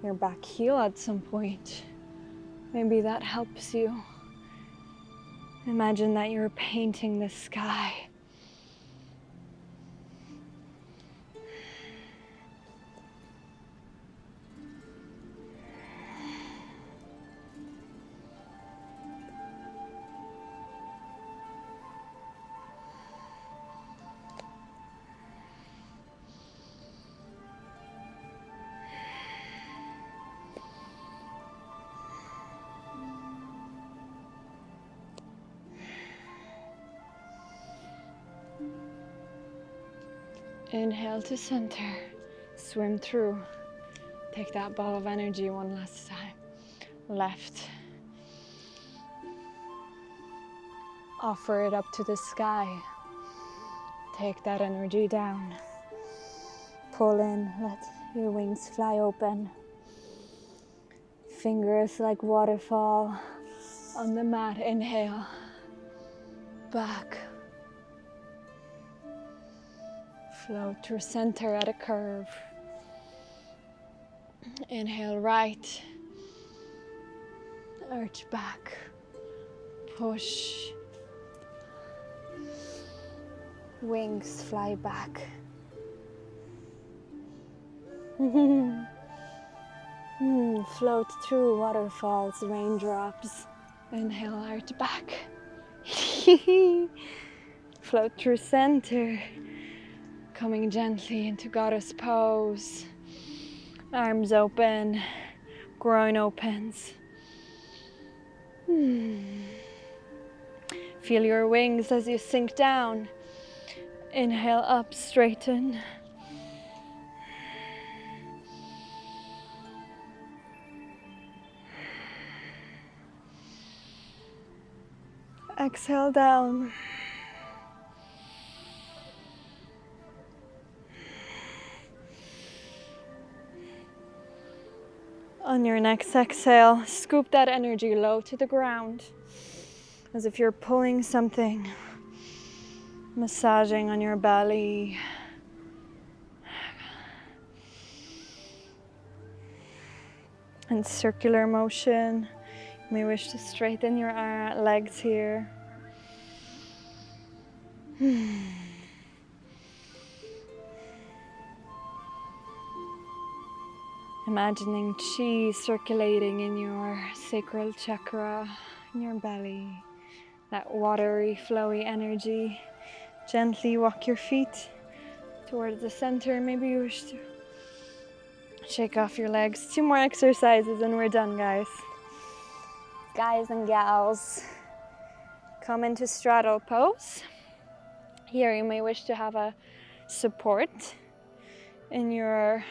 your back heel at some point. Maybe that helps you. Imagine that you're painting the sky. Inhale to center, swim through. Take that ball of energy one last time. Left. Offer it up to the sky. Take that energy down. Pull in, let your wings fly open. Fingers like waterfall on the mat. Inhale. Back. Float through center at a curve. Inhale right. Arch back. Push. Wings fly back. Float through waterfalls, raindrops. Inhale, arch back. Float through center. Coming gently into goddess pose. Arms open, groin opens. Feel your wings as you sink down. Inhale up, straighten. Exhale down. On your next exhale, scoop that energy low to the ground, as if you're pulling something, massaging on your belly. and circular motion. You may wish to straighten your legs here. Imagining chi circulating in your sacral chakra, in your belly, that watery, flowy energy. Gently walk your feet towards the center. Maybe you wish to shake off your legs. 2 more exercises and we're done, guys. Guys and gals, come into straddle pose. Here you may wish to have a support in your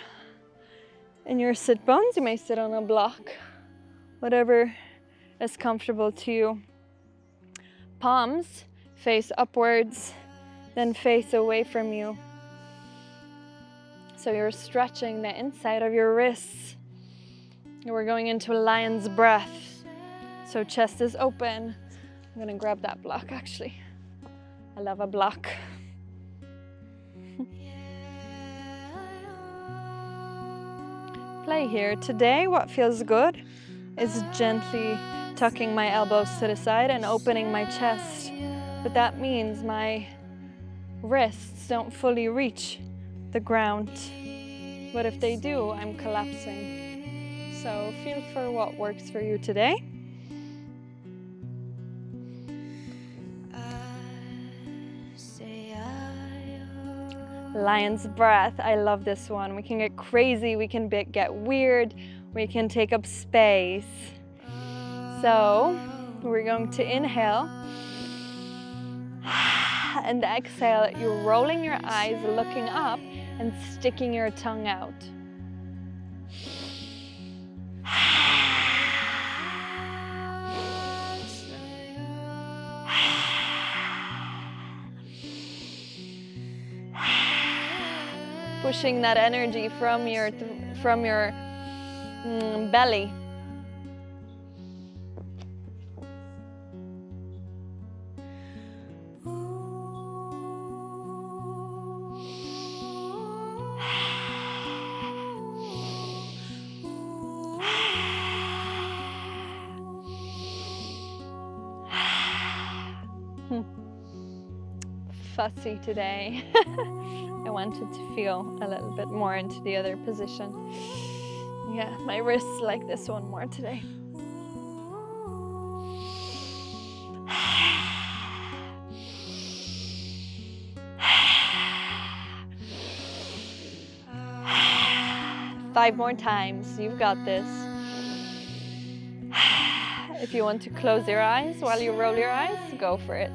sit bones. You may sit on a block, whatever is comfortable to you. Palms face upwards, then face away from you. So you're stretching the inside of your wrists. We're going into a lion's breath. So chest is open. I'm gonna grab that block actually. I love a block. Play here. Today, what feels good is gently tucking my elbows to the side and opening my chest. But that means my wrists don't fully reach the ground. But if they do, I'm collapsing. So feel for what works for you today. Lion's breath. I love this one. We can get crazy, we can get weird, we can take up space. So we're going to inhale and exhale. You're rolling your eyes, looking up and sticking your tongue out. Pushing that energy from your belly. Fussy today. I wanted to feel a little bit more into the other position. Yeah, my wrists like this one more today. Five more times, you've got this. If you want to close your eyes while you roll your eyes, go for it.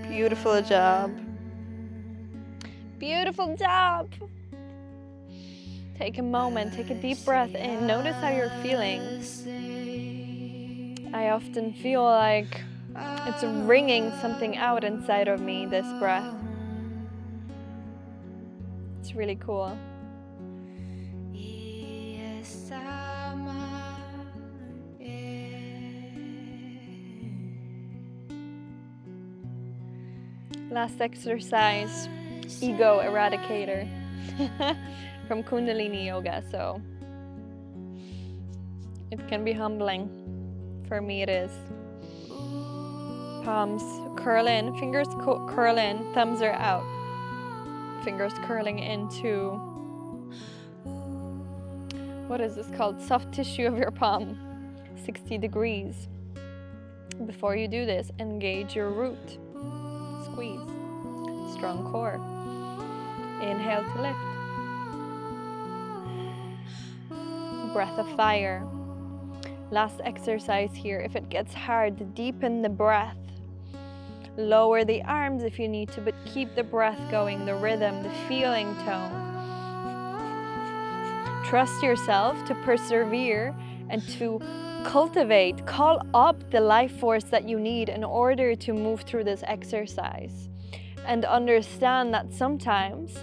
Beautiful job. Beautiful job. Take a moment, take a deep breath in. Notice how you're feeling. I often feel like it's wringing something out inside of me, this breath. It's really cool. Last exercise, ego eradicator from Kundalini yoga. So it can be humbling. For me it is. Palms curl in, fingers curl in, thumbs are out. Fingers curling into, what is this called? Soft tissue of your palm, 60 degrees. Before you do this, engage your root. Squeeze. Strong core. Inhale to lift. Breath of fire. Last exercise here. If it gets hard, deepen the breath. Lower the arms if you need to, but keep the breath going, the rhythm, the feeling tone. Trust yourself to persevere and to cultivate, call up the life force that you need in order to move through this exercise. And understand that sometimes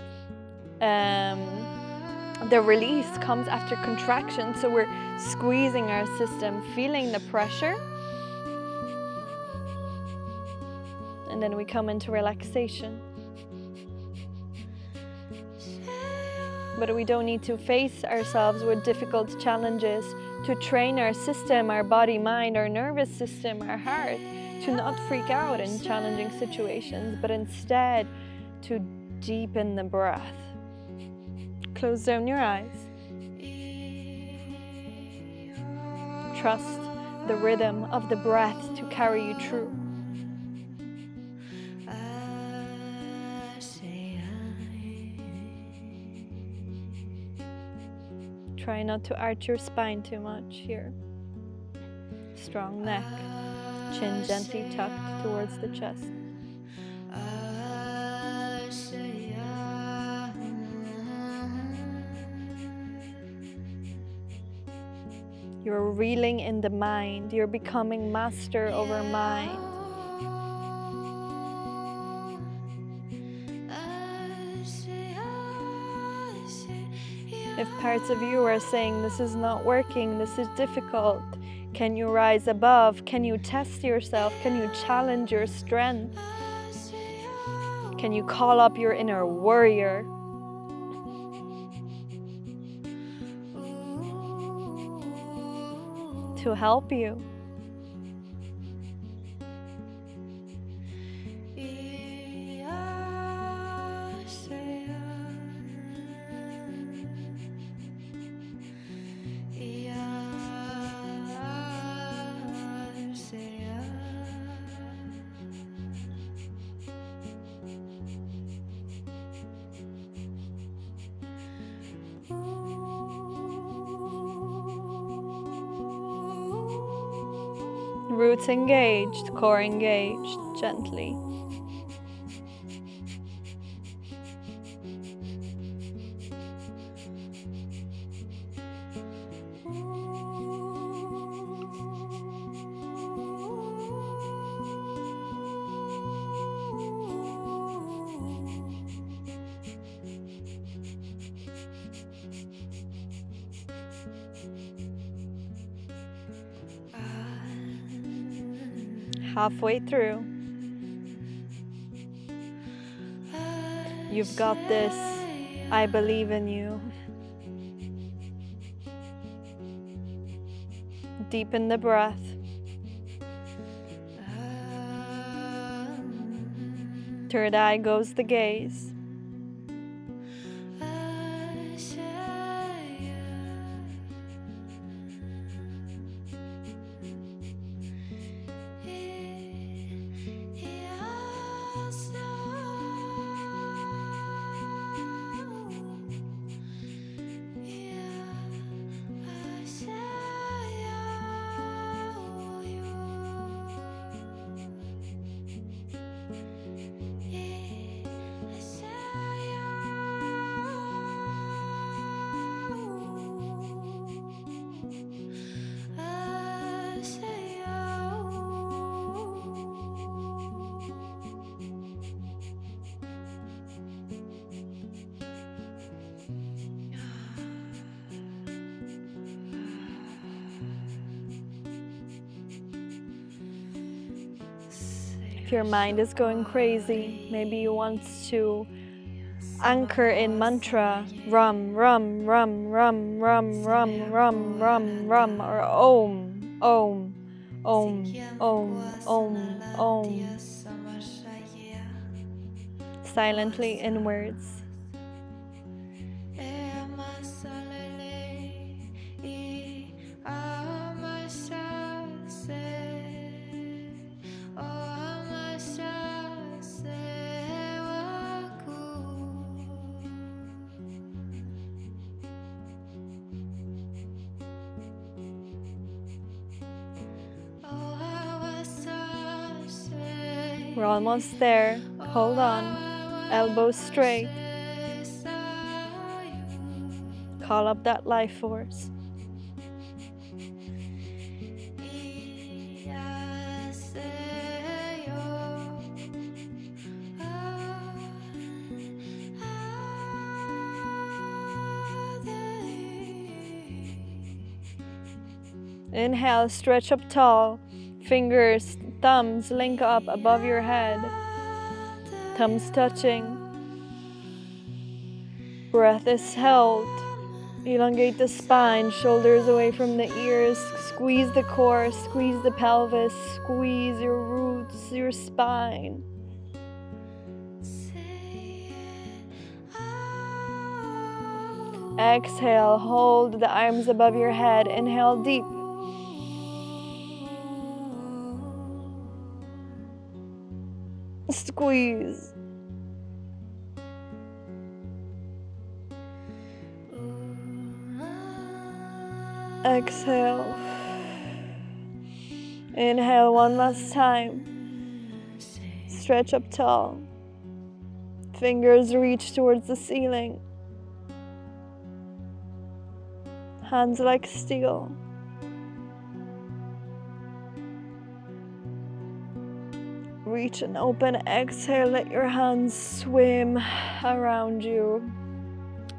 The release comes after contraction, so we're squeezing our system, feeling the pressure, and then we come into relaxation. But we don't need to face ourselves with difficult challenges to train our system, our body, mind, our nervous system, our heart, to not freak out in challenging situations, but instead to deepen the breath. Close down your eyes. Trust the rhythm of the breath to carry you through. Try not to arch your spine too much here. Strong neck, chin gently tucked towards the chest. You're reeling in the mind. You're becoming master over mind. If parts of you are saying, this is not working, this is difficult, can you rise above? Can you test yourself? Can you challenge your strength? Can you call up your inner warrior? To help you. Roots engaged, core engaged, gently. Halfway through. You've got this. I believe in you. Deepen the breath. Third eye goes the gaze. If your mind is going crazy, maybe you want to anchor in mantra, rum, rum, rum, rum, rum, rum, rum, rum, rum, or om, om, om, om, om, om. Silently inwards. We're almost there. Hold on. Elbows straight. Call up that life force. Inhale, stretch up tall. Fingers, thumbs link up above your head. Thumbs touching. Breath is held. Elongate the spine, shoulders away from the ears. Squeeze the core, squeeze the pelvis, squeeze your roots, your spine. Exhale, hold the arms above your head. Inhale deep. Squeeze. Exhale. Inhale one last time. Stretch up tall. Fingers reach towards the ceiling. Hands like steel. Reach and open. Exhale, let your hands swim around you,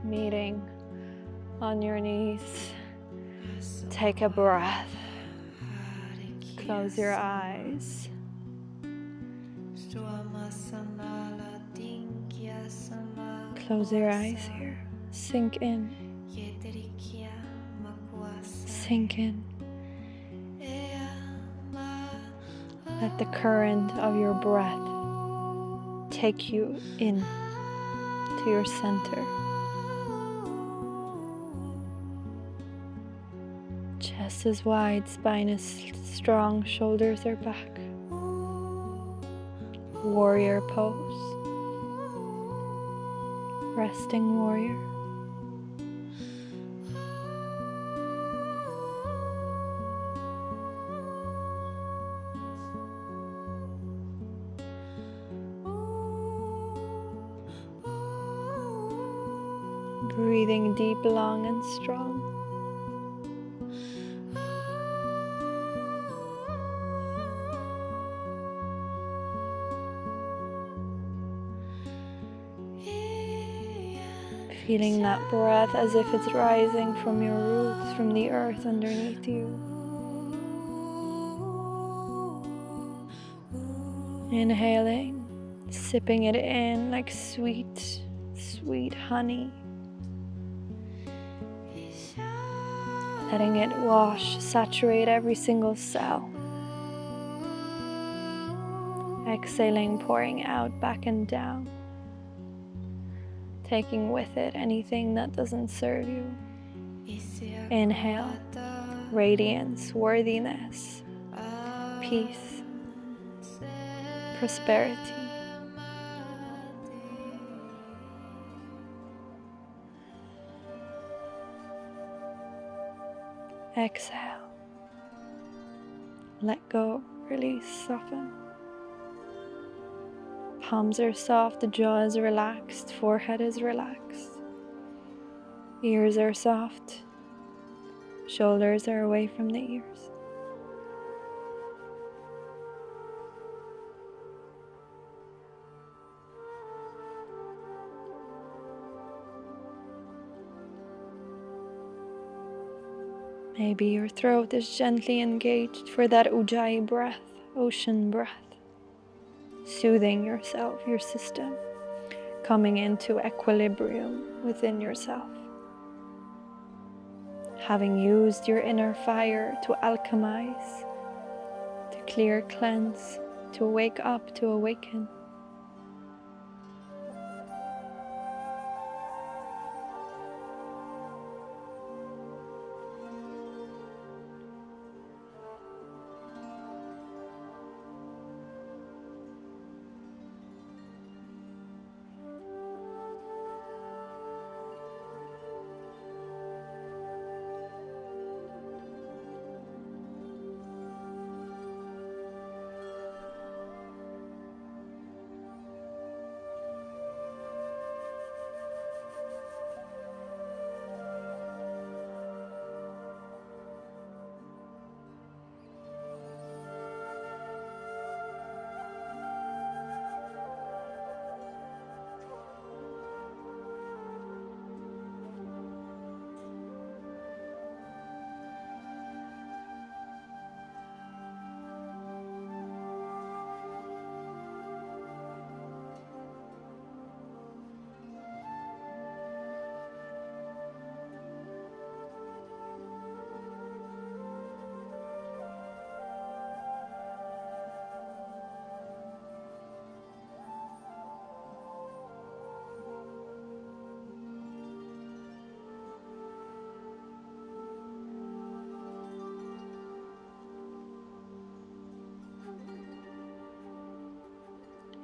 meeting on your knees. Take a breath. Close your eyes. Close your eyes here. Sink in. Sink in. Let the current of your breath take you in to your center. Chest is wide, spine is strong, shoulders are back. Warrior pose. Resting warrior. Breathing deep, long and strong. Feeling that breath as if it's rising from your roots, from the earth underneath you. Inhaling, sipping it in like sweet, sweet honey. Letting it wash, saturate every single cell. Exhaling, pouring out, back and down. Taking with it anything that doesn't serve you. Inhale, radiance, worthiness, peace, prosperity. Exhale. Let go, release, soften. Palms are soft, the jaw is relaxed, forehead is relaxed. Ears are soft, shoulders are away from the ears. Maybe your throat is gently engaged for that ujjayi breath, ocean breath. Soothing yourself, your system, coming into equilibrium within yourself. Having used your inner fire to alchemize, to clear, cleanse, to wake up, to awaken.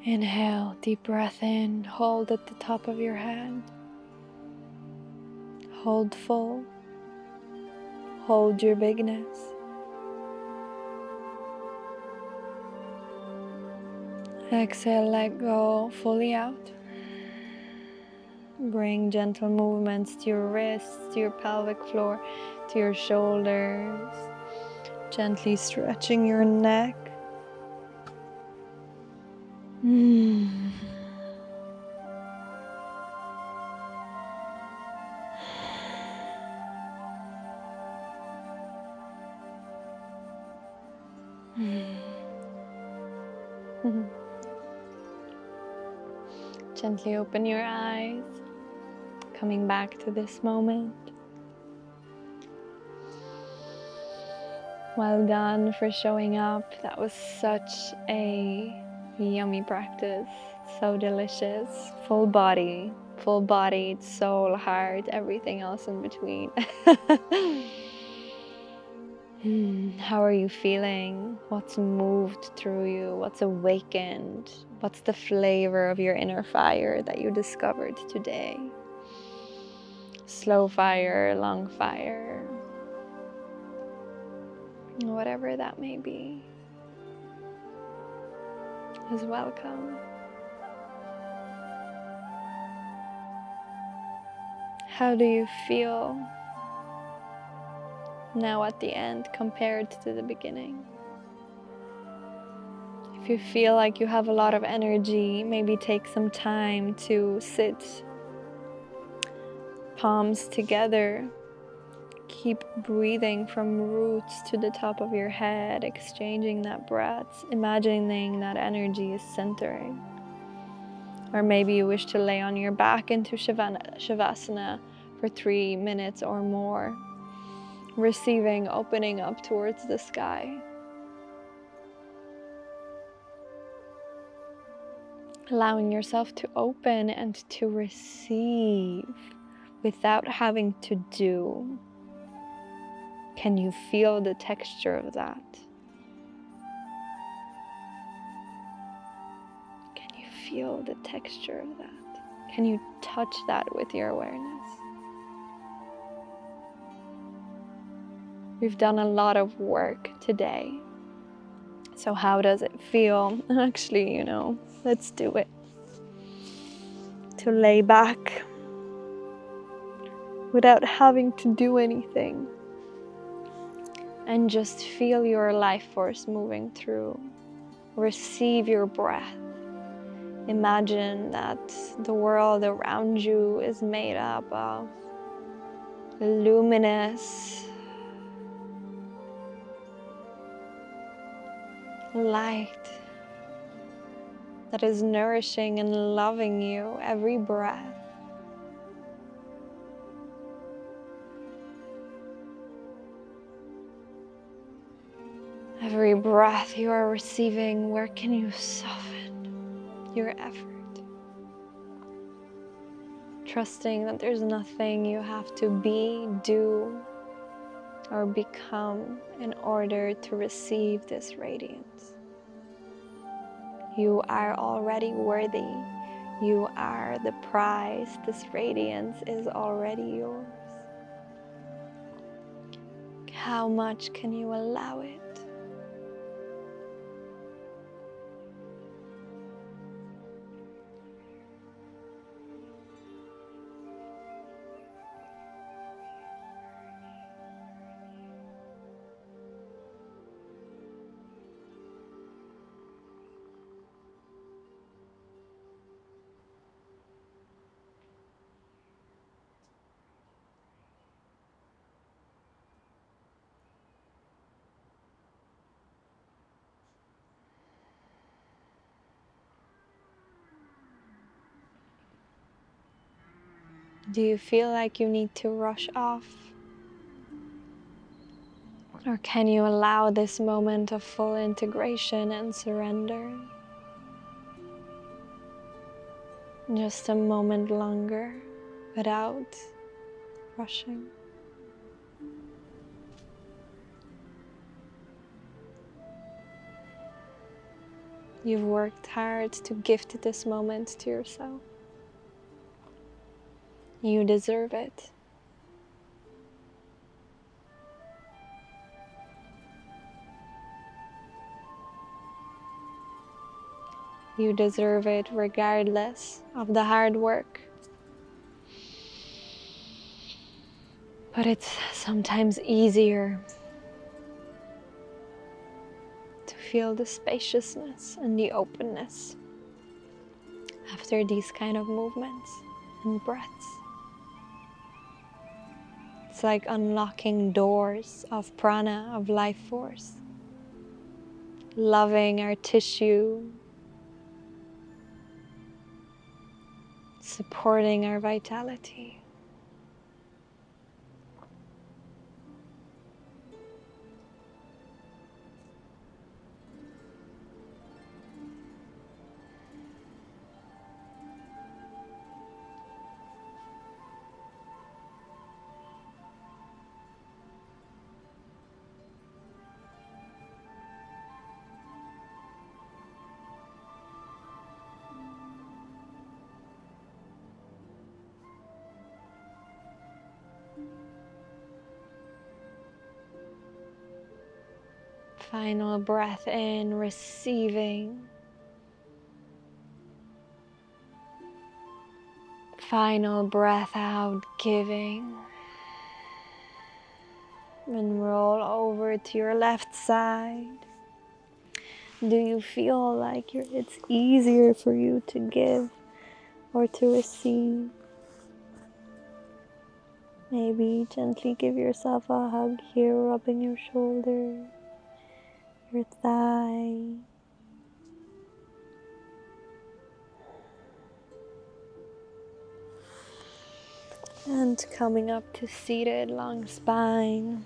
Inhale, deep breath in, hold at the top of your head. Hold full, hold your bigness. Exhale, let go fully out. Bring gentle movements to your wrists, to your pelvic floor, to your shoulders. Gently stretching your neck. Gently open your eyes, coming back to this moment. Well done for showing up. That was such a yummy practice. So delicious. Full bodied, soul, heart, everything else in between. How are you feeling? What's moved through you? What's awakened? What's the flavor of your inner fire that you discovered today? Slow fire, long fire, whatever that may be is welcome. How do you feel now at the end compared to the beginning? If you feel like you have a lot of energy, maybe take some time to sit, palms together. Keep breathing from roots to the top of your head, exchanging that breath, imagining that energy is centering. Or maybe you wish to lay on your back into Shavasana for 3 minutes or more, receiving, opening up towards the sky. Allowing yourself to open and to receive without having to do. Can you feel the texture of that? Can you feel the texture of that? Can you touch that with your awareness? We've done a lot of work today. So how does it feel? Actually, let's do it. To lay back without having to do anything. And just feel your life force moving through. Receive your breath. Imagine that the world around you is made up of luminous light that is nourishing and loving you every breath. Every breath you are receiving, where can you soften your effort? Trusting that there's nothing you have to be, do, or become in order to receive this radiance. You are already worthy. You are the prize. This radiance is already yours. How much can you allow it? Do you feel like you need to rush off? Or can you allow this moment of full integration and surrender? Just a moment longer without rushing. You've worked hard to gift this moment to yourself. You deserve it. You deserve it regardless of the hard work. But it's sometimes easier to feel the spaciousness and the openness after these kind of movements and breaths. It's like unlocking doors of prana, of life force, loving our tissue, supporting our vitality. Final breath in, receiving. Final breath out, giving. And roll over to your left side. Do you feel like it's easier for you to give or to receive? Maybe gently give yourself a hug here, rubbing your shoulder, your thigh. And coming up to seated, long spine.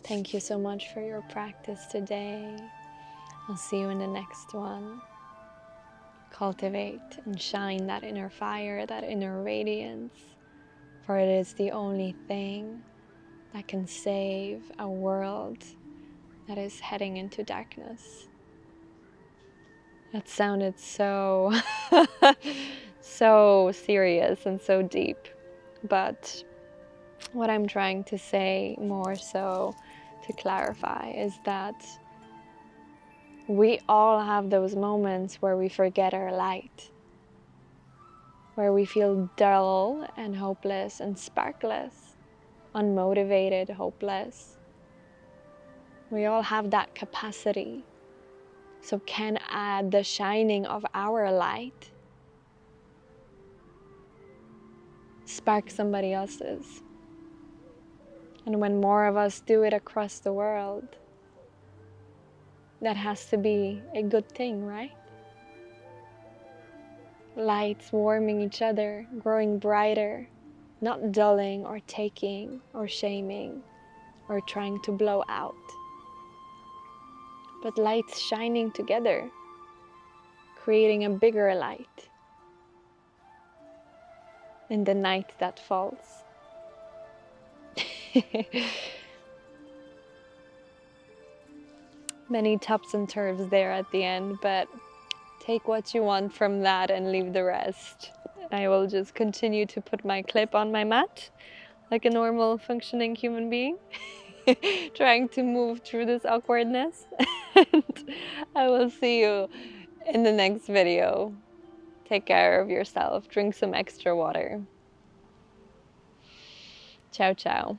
Thank you so much for your practice today. I'll see you in the next one. Cultivate and shine that inner fire, that inner radiance, for it is the only thing that can save a world that is heading into darkness. That sounded so, so serious and so deep, but what I'm trying to say more so to clarify is that we all have those moments where we forget our light, where we feel dull and hopeless and sparkless, unmotivated, hopeless. We all have that capacity. So can add the shining of our light spark somebody else's. And when more of us do it across the world, that has to be a good thing, right? Lights warming each other, growing brighter, not dulling or taking or shaming or trying to blow out, but lights shining together, creating a bigger light in the night that falls. Many tubs and turves there at the end, but take what you want from that and leave the rest. I will just continue to put my clip on my mat like a normal functioning human being, trying to move through this awkwardness. And I will see you in the next video. Take care of yourself, drink some extra water. Ciao, ciao.